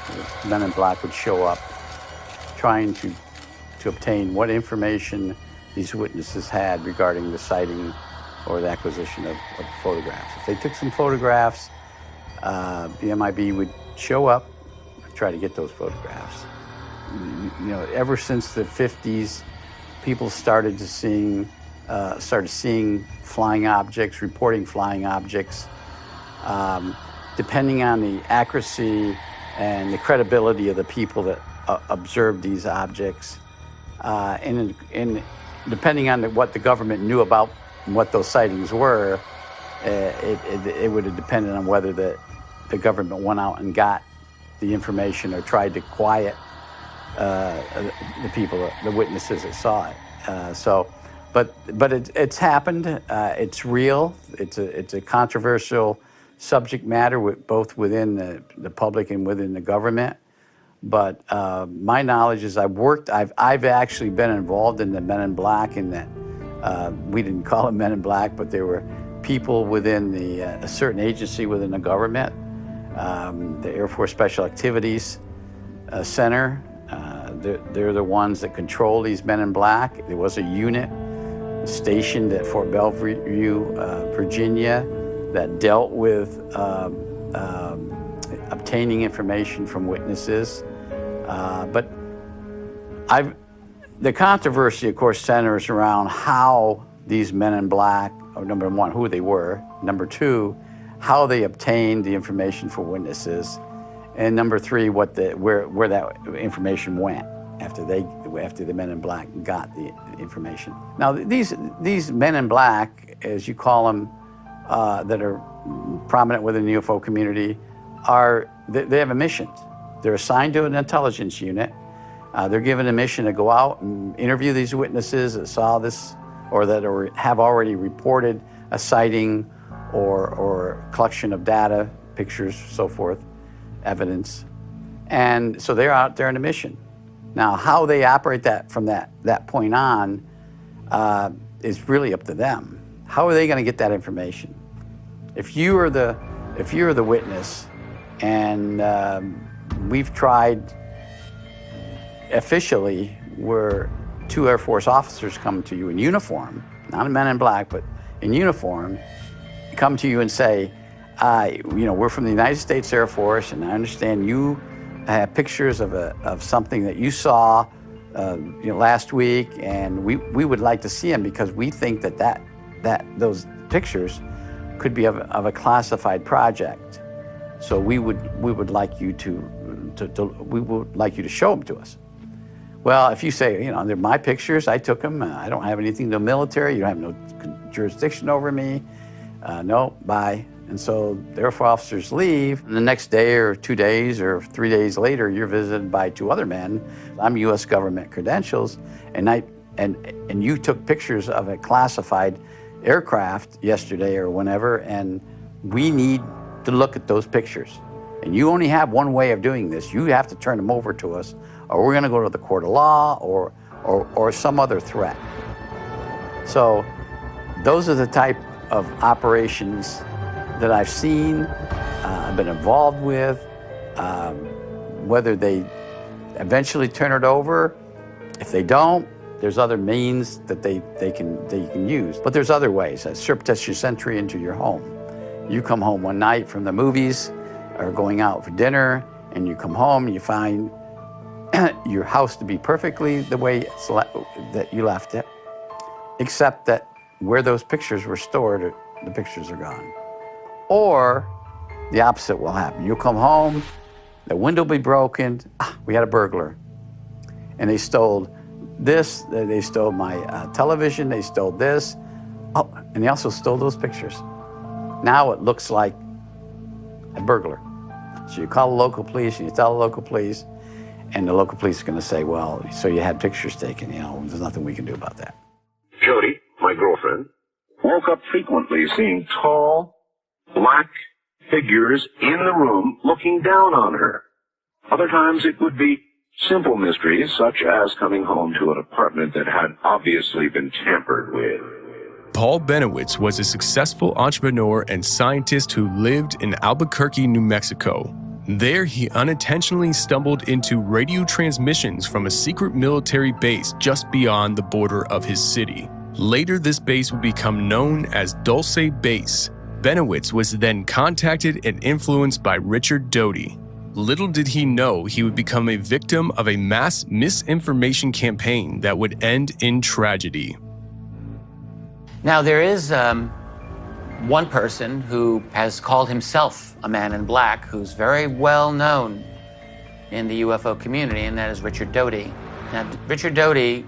Men in Black, would show up trying to obtain what information these witnesses had regarding the sighting or the acquisition of photographs. If they took some photographs, the MIB would show up and try to get those photographs. ever since the 50s, people started seeing flying objects, reporting flying objects. Depending on the accuracy and the credibility of the people that observed these objects, and depending on what the government knew about what those sightings were, it would have depended on whether the government went out and got the information or tried to quiet the people, the witnesses that saw it. But it's happened. It's real. It's a controversial subject matter, both within the public and within the government. But my knowledge is I've actually been involved in the Men in Black, in that we didn't call them Men in Black, but there were people within a certain agency within the government, the Air Force Special Activities Center. They're the ones that control these Men in Black. There was a unit stationed at Fort Belvedere, Virginia, that dealt with obtaining information from witnesses. But the controversy, of course, centers around how these Men in Black, or number one, who they were, number two, how they obtained the information for witnesses, and number three, where that information went after the Men in Black got the information. Now, these Men in Black, as you call them, that are prominent within the UFO community, they have a mission. They're assigned to an intelligence unit. They're given a mission to go out and interview these witnesses that saw this, or that have already reported a sighting or collection of data, pictures, so forth, evidence. And so they're out there on a mission. Now, how they operate that from that point on is really up to them. How are they going to get that information? If you are the witness, and we've tried officially, where two Air Force officers come to you in uniform, not Men in Black, but in uniform, come to you and say, we're from the United States Air Force, and I understand you have pictures of something that you saw last week, and we would like to see them because we think that those pictures could be of a classified project. So we would like you to show them to us. Well, if you say, they're my pictures, I took them, I don't have anything to the military, you don't have no jurisdiction over me, no, bye. And so the Air Force officers leave, and the next day or 2 days or 3 days later, you're visited by two other men. I'm U.S. government credentials, and you took pictures of a classified aircraft yesterday or whenever, and we need to look at those pictures. And you only have one way of doing this. You have to turn them over to us, or we're going to go to the court of law or some other threat. So those are the type of operations that I've seen, I've been involved with. Whether they eventually turn it over, if they don't, there's other means that they can use. But there's other ways. Surreptitious entry into your home. You come home one night from the movies or going out for dinner, and you come home and you find your house to be perfectly the way that you left it, except that where those pictures were stored, the pictures are gone. Or the opposite will happen. You'll come home, the window will be broken, we had a burglar, and they stole this, they stole my television, they stole this, and they also stole those pictures. Now it looks like a burglar. So you call the local police, and you tell the local police, and the local police is going to say, well, so you had pictures taken, there's nothing we can do about that. Jody, my girlfriend, woke up frequently seeing tall, black figures in the room looking down on her. Other times it would be simple mysteries, such as coming home to an apartment that had obviously been tampered with. Paul Bennewitz was a successful entrepreneur and scientist who lived in Albuquerque, New Mexico. There, he unintentionally stumbled into radio transmissions from a secret military base just beyond the border of his city. Later, this base would become known as Dulce Base. Bennewitz was then contacted and influenced by Richard Doty. Little did he know he would become a victim of a mass misinformation campaign that would end in tragedy. Now, there is one person who has called himself a man in black who's very well known in the UFO community, and that is Richard Doty. Now, Richard Doty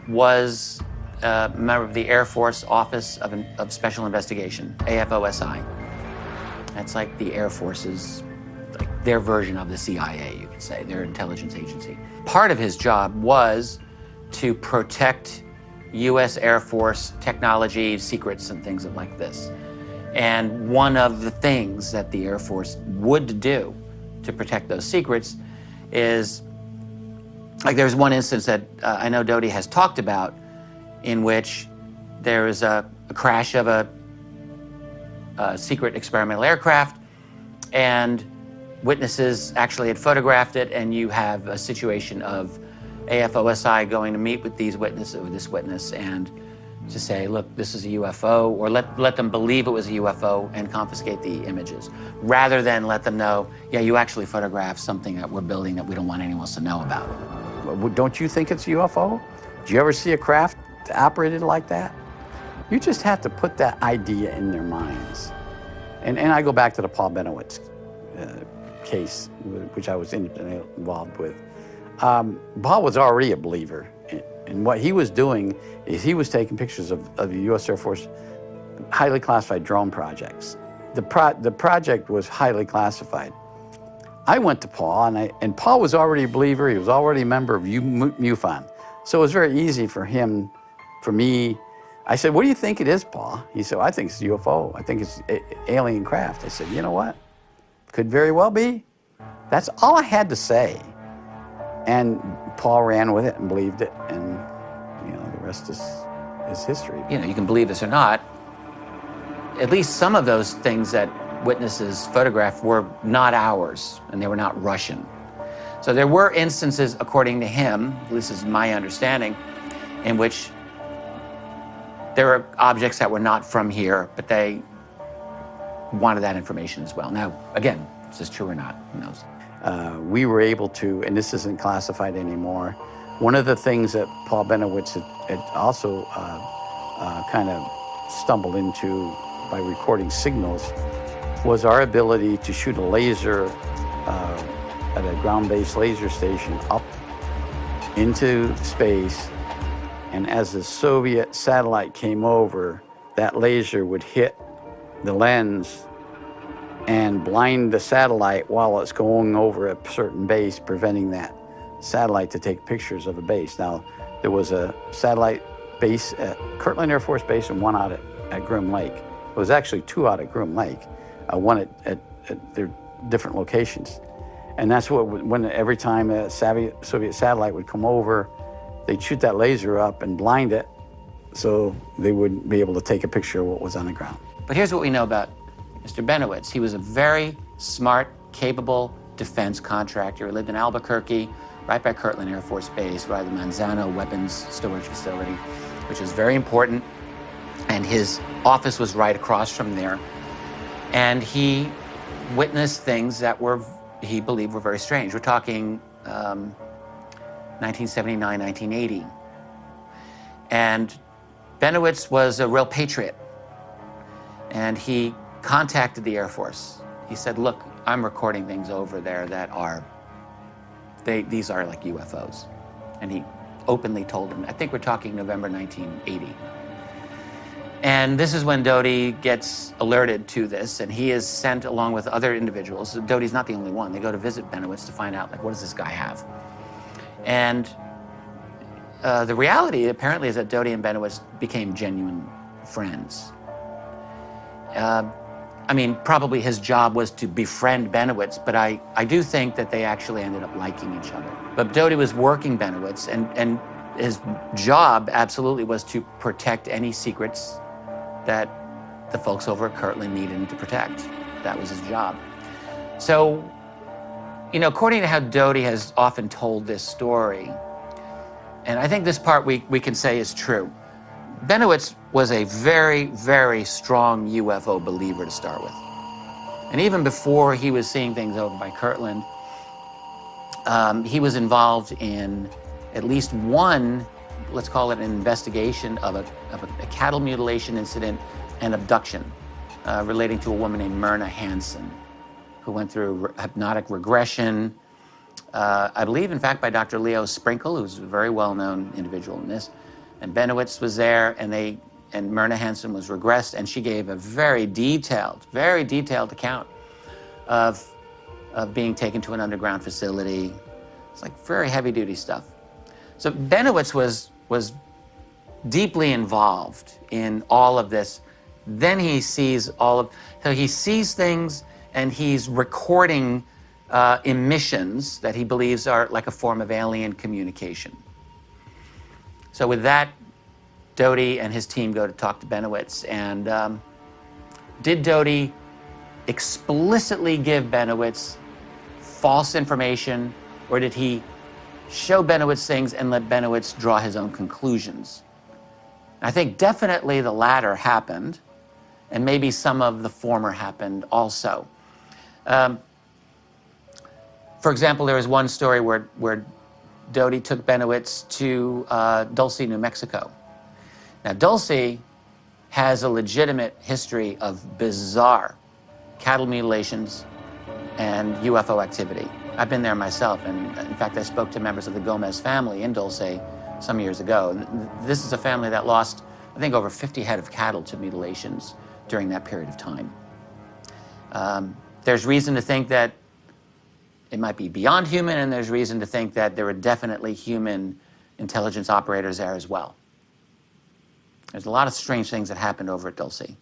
was a member of the Air Force Office of Special Investigation, AFOSI. That's like the Air Force's, like their version of the CIA, you could say, their intelligence agency. Part of his job was to protect U.S. Air Force technology, secrets, and things like this. And one of the things that the Air Force would do to protect those secrets is, like there's one instance that I know Doty has talked about in which there is a crash of a secret experimental aircraft, and witnesses actually had photographed it, and you have a situation of AFOSI going to meet with this witness and to say, look, this is a UFO, or let them believe it was a UFO and confiscate the images, rather than let them know, yeah, you actually photographed something that we're building that we don't want anyone else to know about. Don't you think it's a UFO? Do you ever see a craft operated like that? You just have to put that idea in their minds. And I go back to the Paul Bennewitz case, which I was involved with. Paul was already a believer. And what he was doing is he was taking pictures of the U.S. Air Force highly classified drone projects. The project was highly classified. I went to Paul, and Paul was already a believer. He was already a member of MUFON. So it was very easy for me. I said, what do you think it is, Paul? He said, I think it's a UFO. I think it's alien craft. I said, you know what? Could very well be. That's all I had to say. And Paul ran with it and believed it, and the rest is history. You can believe this or not. At least some of those things that witnesses photographed were not ours, and they were not Russian. So there were instances, according to him, at least is my understanding, in which there were objects that were not from here, but they wanted that information as well. Now, again, is this true or not? Who knows? We were able to, and this isn't classified anymore, one of the things that Paul Bennewitz had also kind of stumbled into by recording signals was our ability to shoot a laser at a ground-based laser station up into space, and as the Soviet satellite came over, that laser would hit the lens and blind the satellite while it's going over a certain base, preventing that satellite to take pictures of the base. Now, there was a satellite base at Kirtland Air Force Base and one out at Groom Lake. It was actually two out at Groom Lake, one at their different locations. And that's when every time a Soviet satellite would come over, they'd shoot that laser up and blind it so they wouldn't be able to take a picture of what was on the ground. But here's what we know about Mr. Bennewitz. He was a very smart, capable defense contractor. He lived in Albuquerque, right by Kirtland Air Force Base, right by the Manzano Weapons Storage Facility, which is very important. And his office was right across from there. And he witnessed things that he believed were very strange. We're talking 1979, 1980. And Bennewitz was a real patriot. And he contacted the Air Force. He said, look, I'm recording things over there that these are like UFOs. And he openly told them, I think we're talking November 1980. And this is when Doty gets alerted to this, and he is sent along with other individuals. Doty's not the only one. They go to visit Bennewitz to find out, like, what does this guy have? And the reality, apparently, is that Doty and Bennewitz became genuine friends. I mean, probably his job was to befriend Bennewitz, but I do think that they actually ended up liking each other. But Doty was working Bennewitz, and his job absolutely was to protect any secrets that the folks over at Kirtland needed him to protect. That was his job. So, according to how Doty has often told this story, and I think this part we can say is true, Bennewitz was a very, very strong UFO believer to start with. And even before he was seeing things over by Kirtland, He was involved in at least one, let's call it an investigation of a cattle mutilation incident and abduction relating to a woman named Myrna Hansen, who went through hypnotic regression, I believe, in fact, by Dr. Leo Sprinkle, who's a very well-known individual in this. And Benowitz was there, and Myrna Hansen was regressed, and she gave a very detailed account of being taken to an underground facility. It's like very heavy-duty stuff. So Benowitz was deeply involved in all of this. Then he sees so he sees things, and he's recording emissions that he believes are like a form of alien communication. So with that, Doty and his team go to talk to Benowitz. And did Doty explicitly give Benowitz false information, or did he show Benowitz things and let Benowitz draw his own conclusions? I think definitely the latter happened, and maybe some of the former happened also. For example, there was one story where Doty took Benowitz to Dulce, New Mexico. Now, Dulce has a legitimate history of bizarre cattle mutilations and UFO activity. I've been there myself, and in fact, I spoke to members of the Gomez family in Dulce some years ago. And this is a family that lost, I think, over 50 head of cattle to mutilations during that period of time. There's reason to think that it might be beyond human, and there's reason to think that there were definitely human intelligence operators there as well. There's a lot of strange things that happened over at Dulce.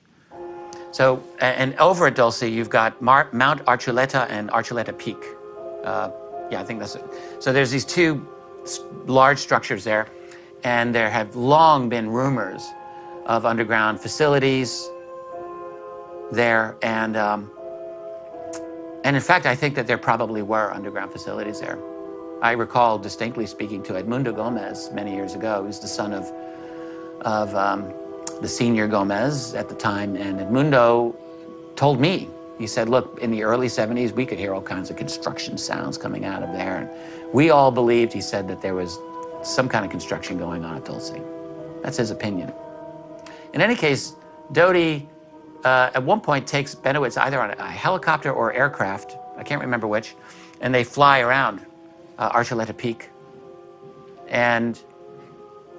So, and over at Dulce, you've got Mount Archuleta and Archuleta Peak. Yeah, I think that's it. So there's these two large structures there, and there have long been rumors of underground facilities there, and in fact, I think that there probably were underground facilities there. I recall distinctly speaking to Edmundo Gomez many years ago. He was the son of the senior Gomez at the time, and Edmundo told me, he said, look, in the early 70s, we could hear all kinds of construction sounds coming out of there, and we all believed, he said, that there was some kind of construction going on at Dulce. That's his opinion. In any case, Doty at one point takes Benowitz either on a helicopter or aircraft, I can't remember which, and they fly around Archuleta Peak. And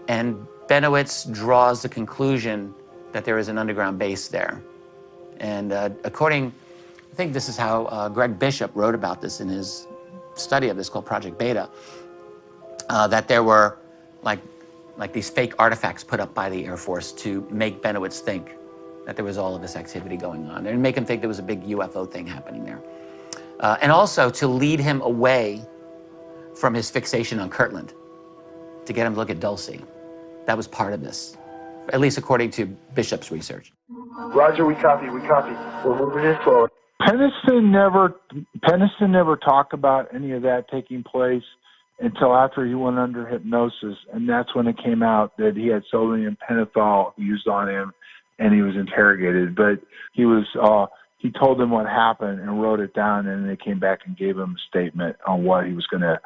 Benowitz draws the conclusion that there is an underground base there. And according, I think this is how Greg Bishop wrote about this in his study of this called Project Beta, that there were like these fake artifacts put up by the Air Force to make Benowitz think that there was all of this activity going on, and make him think there was a big UFO thing happening there. And also to lead him away from his fixation on Kirtland, to get him to look at Dulce. That was part of this, at least according to Bishop's research. Roger, we copy. We're moving this forward. Penniston never talked about any of that taking place until after he went under hypnosis, and that's when it came out that he had sodium pentothal used on him, and he was interrogated. But he told them what happened and wrote it down, and they came back and gave him a statement on what he was going to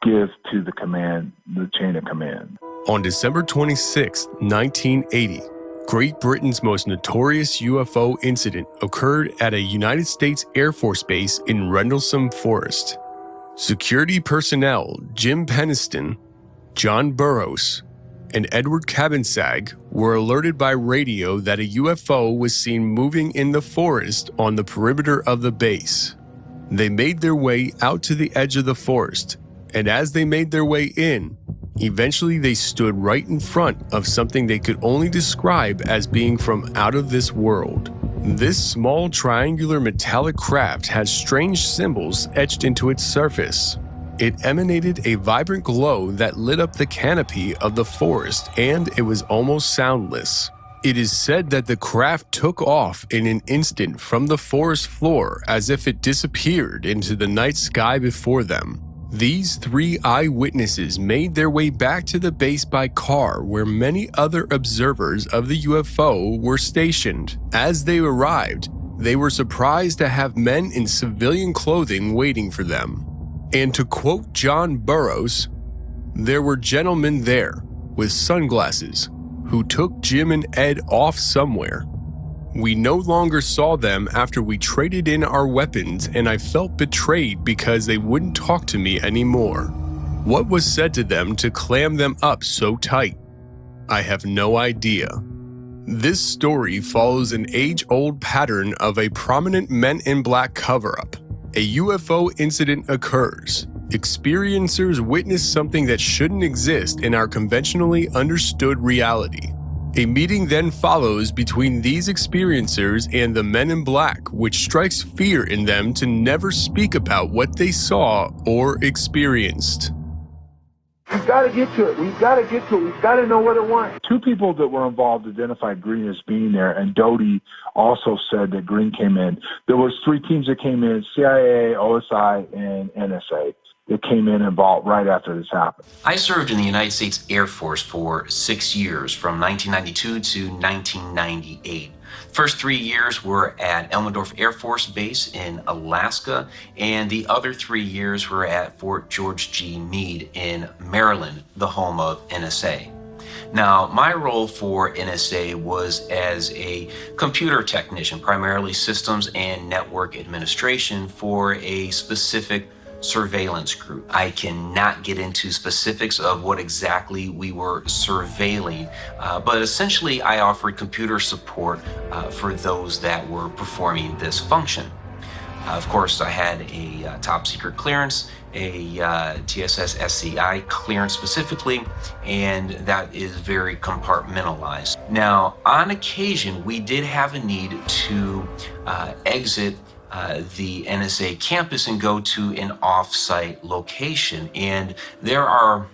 give to the command, the chain of command. On December 26, 1980, Great Britain's most notorious UFO incident occurred at a United States Air Force base in Rendlesham Forest. Security personnel Jim Penniston, John Burroughs, and Edward Cabansag were alerted by radio that a UFO was seen moving in the forest on the perimeter of the base. They made their way out to the edge of the forest, and as they made their way in, eventually they stood right in front of something they could only describe as being from out of this world. This small triangular metallic craft had strange symbols etched into its surface. It emanated a vibrant glow that lit up the canopy of the forest, and it was almost soundless. It is said that the craft took off in an instant from the forest floor as if it disappeared into the night sky before them. These three eyewitnesses made their way back to the base by car, where many other observers of the UFO were stationed. As they arrived, they were surprised to have men in civilian clothing waiting for them. And to quote John Burroughs, there were gentlemen there with sunglasses who took Jim and Ed off somewhere. We no longer saw them after we traded in our weapons, and I felt betrayed because they wouldn't talk to me anymore. What was said to them to clam them up so tight? I have no idea. This story follows an age-old pattern of a prominent Men in Black cover-up. A UFO incident occurs. Experiencers witness something that shouldn't exist in our conventionally understood reality. A meeting then follows between these experiencers and the Men in Black, which strikes fear in them to never speak about what they saw or experienced. We've got to get to it. We've got to get to it. We've got to know what it wants. Two people that were involved identified Green as being there, and Doty also said that Green came in. There was 3 teams that came in, CIA, OSI, and NSA, that came in involved right after this happened. I served in the United States Air Force for 6 years, from 1992 to 1998. First 3 years were at Elmendorf Air Force Base in Alaska, and the other 3 years were at Fort George G. Meade in Maryland, the home of NSA. Now, my role for NSA was as a computer technician, primarily systems and network administration for a specific surveillance group. I cannot get into specifics of what exactly we were surveilling, but essentially I offered computer support for those that were performing this function. Of course, I had a top secret clearance, a TSS SCI clearance specifically, and that is very compartmentalized. Now, on occasion, we did have a need to exit the NSA campus and go to an off-site location. And there are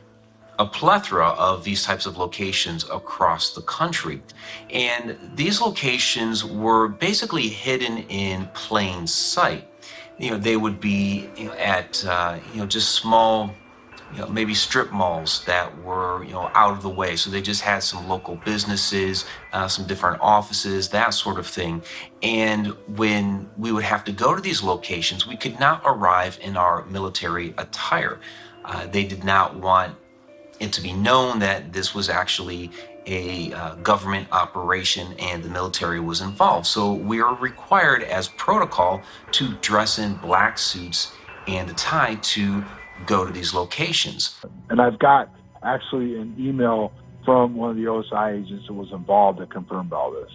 a plethora of these types of locations across the country. And these locations were basically hidden in plain sight. You know, they would be at just small, maybe strip malls that were, out of the way. So they just had some local businesses, some different offices, that sort of thing. And when we would have to go to these locations, we could not arrive in our military attire. They did not want it to be known that this was actually a government operation and the military was involved. So we are required as protocol to dress in black suits and a tie to go to these locations. And I've got actually an email from one of the OSI agents that was involved that confirmed all this.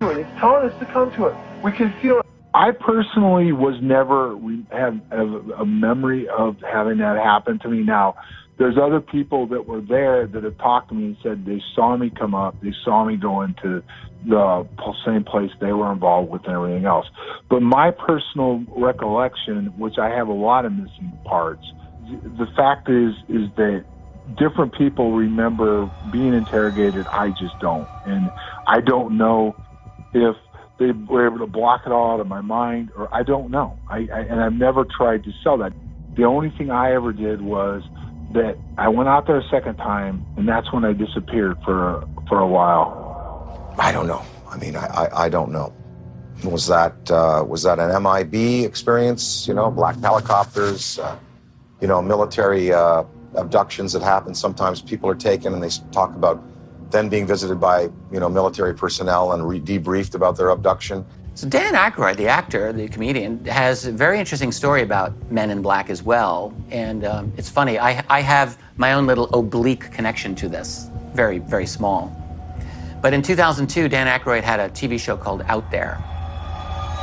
It's telling us to come to it. We can feel it. I personally we have a memory of having that happen to me. Now, there's other people that were there that have talked to me and said they saw me come up, they saw me go into the same place they were involved with and everything else. But my personal recollection, which I have a lot of missing parts, the fact is that different people remember being interrogated. I just don't. And I don't know if they were able to block it all out of my mind, or I don't know. And I've never tried to sell that. The only thing I ever did was that I went out there a second time, and that's when I disappeared for a while. I don't know. I mean, I don't know. Was that an MIB experience? Black helicopters, military abductions that happen. Sometimes people are taken and they talk about then being visited by, military personnel and debriefed about their abduction. So Dan Aykroyd, the actor, the comedian, has a very interesting story about Men in Black as well. And it's funny, I have my own little oblique connection to this, very, very small. But in 2002, Dan Aykroyd had a TV show called Out There.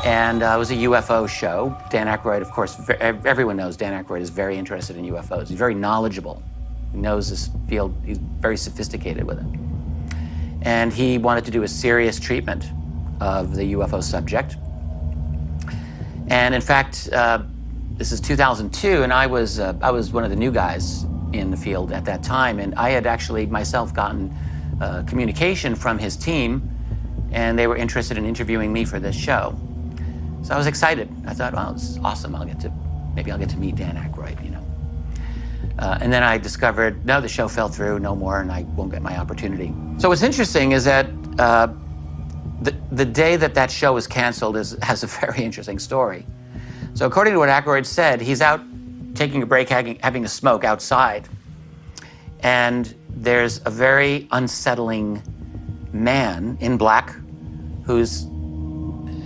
And it was a UFO show. Dan Aykroyd, of course, everyone knows Dan Aykroyd is very interested in UFOs. He's very knowledgeable. He knows this field. He's very sophisticated with it. And he wanted to do a serious treatment of the UFO subject. And in fact, this is 2002, and I was one of the new guys in the field at that time, and I had actually myself gotten communication from his team, and they were interested in interviewing me for this show. So I was excited. I thought, wow, this is awesome. Maybe I'll get to meet Dan Aykroyd, And then I discovered, no, the show fell through, no more, and I won't get my opportunity. So what's interesting is that the day that show was canceled has a very interesting story. So according to what Aykroyd said, he's out taking a break, having a smoke outside. And there's a very unsettling man in black who's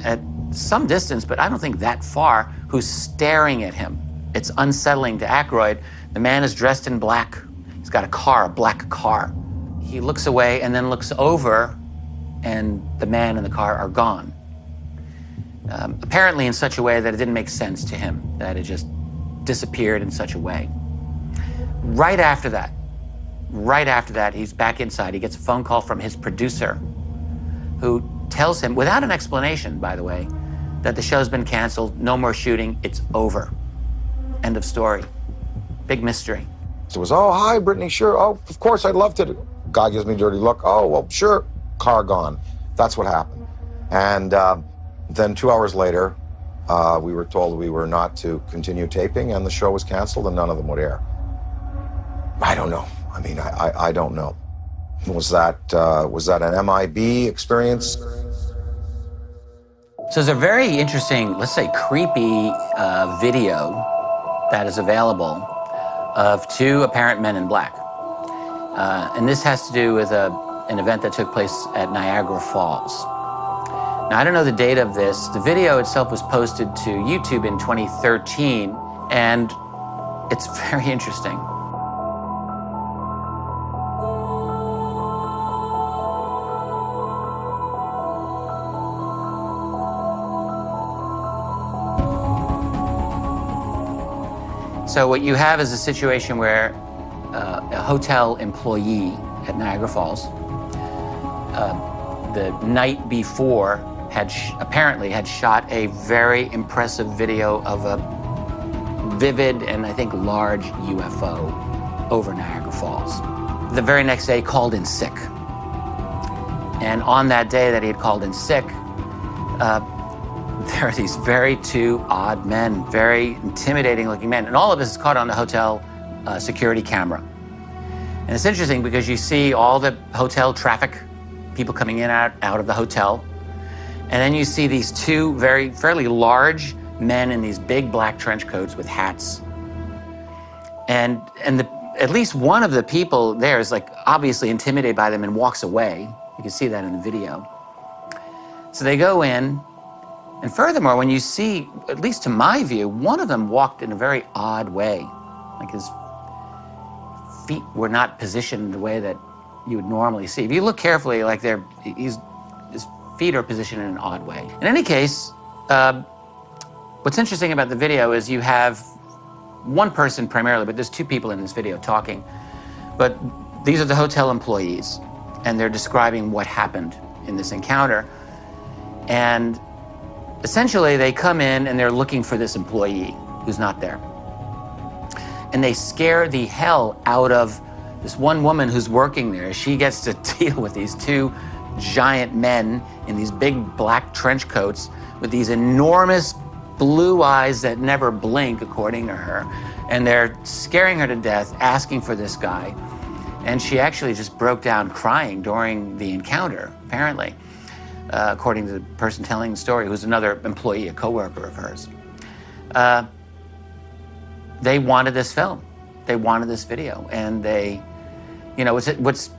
at some distance, but I don't think that far, who's staring at him. It's unsettling to Aykroyd. The man is dressed in black. He's got a car, a black car. He looks away and then looks over, and the man and the car are gone. Apparently in such a way that it didn't make sense to him, that it just disappeared in such a way. Right after that, he's back inside. He gets a phone call from his producer, who tells him, without an explanation, by the way, that the show's been canceled, no more shooting, it's over. End of story. Big mystery. So it was, oh, hi, Brittany, sure. Oh, of course, I'd love to. Guy gives me a dirty look. Oh, well, sure. Car gone. That's what happened. And then 2 hours later, we were told we were not to continue taping, and the show was canceled, and none of them would air. I don't know. I mean, I don't know. Was that an MIB experience? So there's a very interesting, let's say creepy video that is available of two apparent men in black. And this has to do with an event that took place at Niagara Falls. Now, I don't know the date of this. The video itself was posted to YouTube in 2013, and it's very interesting. So what you have is a situation where a hotel employee at Niagara Falls, the night before, apparently had shot a very impressive video of a vivid and I think large UFO over Niagara Falls. The very next day, called in sick. And on that day that he had called in sick, there are these very two odd men, very intimidating looking men. And all of this is caught on the hotel security camera. And it's interesting because you see all the hotel traffic, people coming in and out of the hotel. And then you see these two fairly large men in these big black trench coats with hats. And at least one of the people there is like obviously intimidated by them and walks away. You can see that in the video. So they go in. And furthermore, when you see, at least to my view, one of them walked in a very odd way. Like his feet were not positioned in the way that you would normally see. If you look carefully, like his feet are positioned in an odd way. In any case, what's interesting about the video is you have one person primarily, but there's two people in this video talking. But these are the hotel employees, and they're describing what happened in this encounter. And essentially, they come in and they're looking for this employee who's not there. And they scare the hell out of this one woman who's working there. She gets to deal with these two giant men in these big black trench coats with these enormous blue eyes that never blink, according to her. And they're scaring her to death, asking for this guy. And she actually just broke down crying during the encounter, apparently. According to the person telling the story, who's another employee, a coworker of hers. They wanted this film. They wanted this video. And they, what's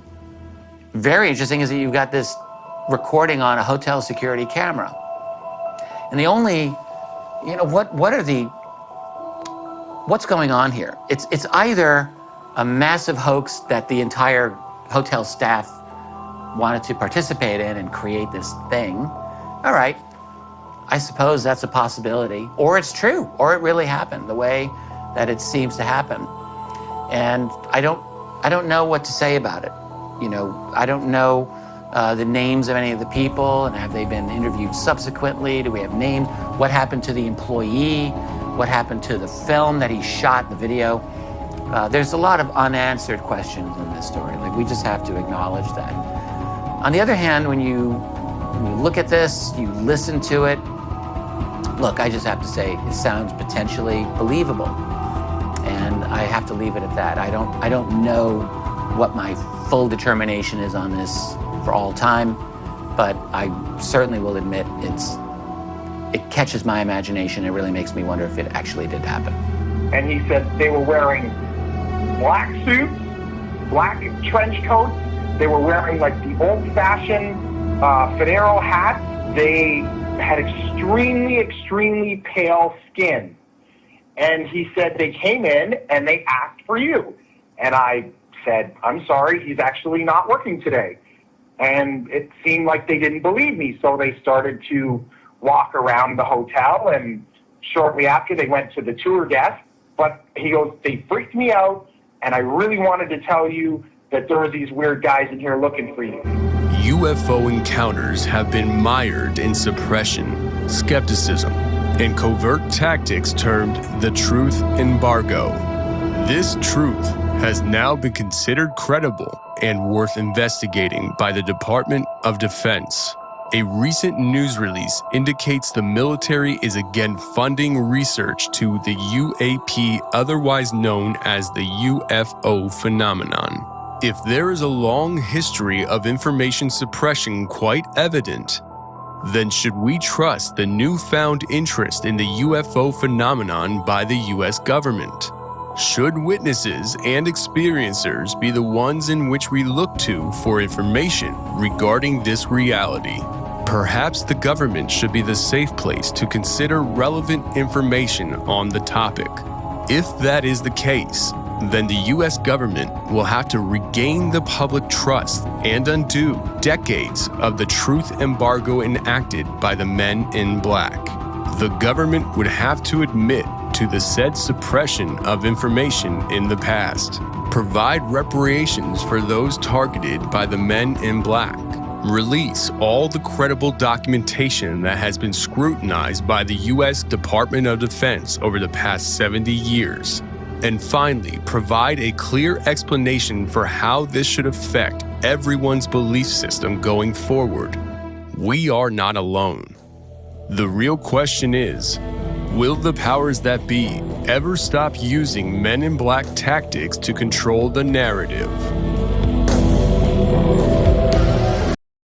very interesting is that you've got this recording on a hotel security camera. And the only, what's going on here? It's either a massive hoax that the entire hotel staff wanted to participate in and create this thing. All right, I suppose that's a possibility. Or it's true, or it really happened the way that it seems to happen. And I don't know what to say about it. I don't know the names of any of the people, and have they been interviewed subsequently? Do we have names? What happened to the employee? What happened to the film that he shot, the video? There's a lot of unanswered questions in this story. Like, we just have to acknowledge that. On the other hand, when you look at this, you listen to it, look, I just have to say it sounds potentially believable. And I have to leave it at that. I don't know what my full determination is on this for all time, but I certainly will admit it catches my imagination. It really makes me wonder if it actually did happen. And he said they were wearing black suits, black trench coats. They were wearing like the old-fashioned Federo hats. They had extremely, extremely pale skin. And he said they came in and they asked for you. And I said, I'm sorry, he's actually not working today. And it seemed like they didn't believe me. So they started to walk around the hotel, and shortly after they went to the tour desk. But he goes, they freaked me out, and I really wanted to tell you that there are these weird guys in here looking for you. UFO encounters have been mired in suppression, skepticism, and covert tactics termed the truth embargo. This truth has now been considered credible and worth investigating by the Department of Defense. A recent news release indicates the military is again funding research to the UAP, otherwise known as the UFO phenomenon. If there is a long history of information suppression quite evident, then should we trust the newfound interest in the UFO phenomenon by the US government? Should witnesses and experiencers be the ones in which we look to for information regarding this reality? Perhaps the government should be the safe place to consider relevant information on the topic. If that is the case, then the US government will have to regain the public trust and undo decades of the truth embargo enacted by the men in black. The government would have to admit to the said suppression of information in the past, provide reparations for those targeted by the men in black, release all the credible documentation that has been scrutinized by the U.S. Department of Defense over the past 70 years, and finally, provide a clear explanation for how this should affect everyone's belief system going forward. We are not alone. The real question is, will the powers that be ever stop using Men in Black tactics to control the narrative?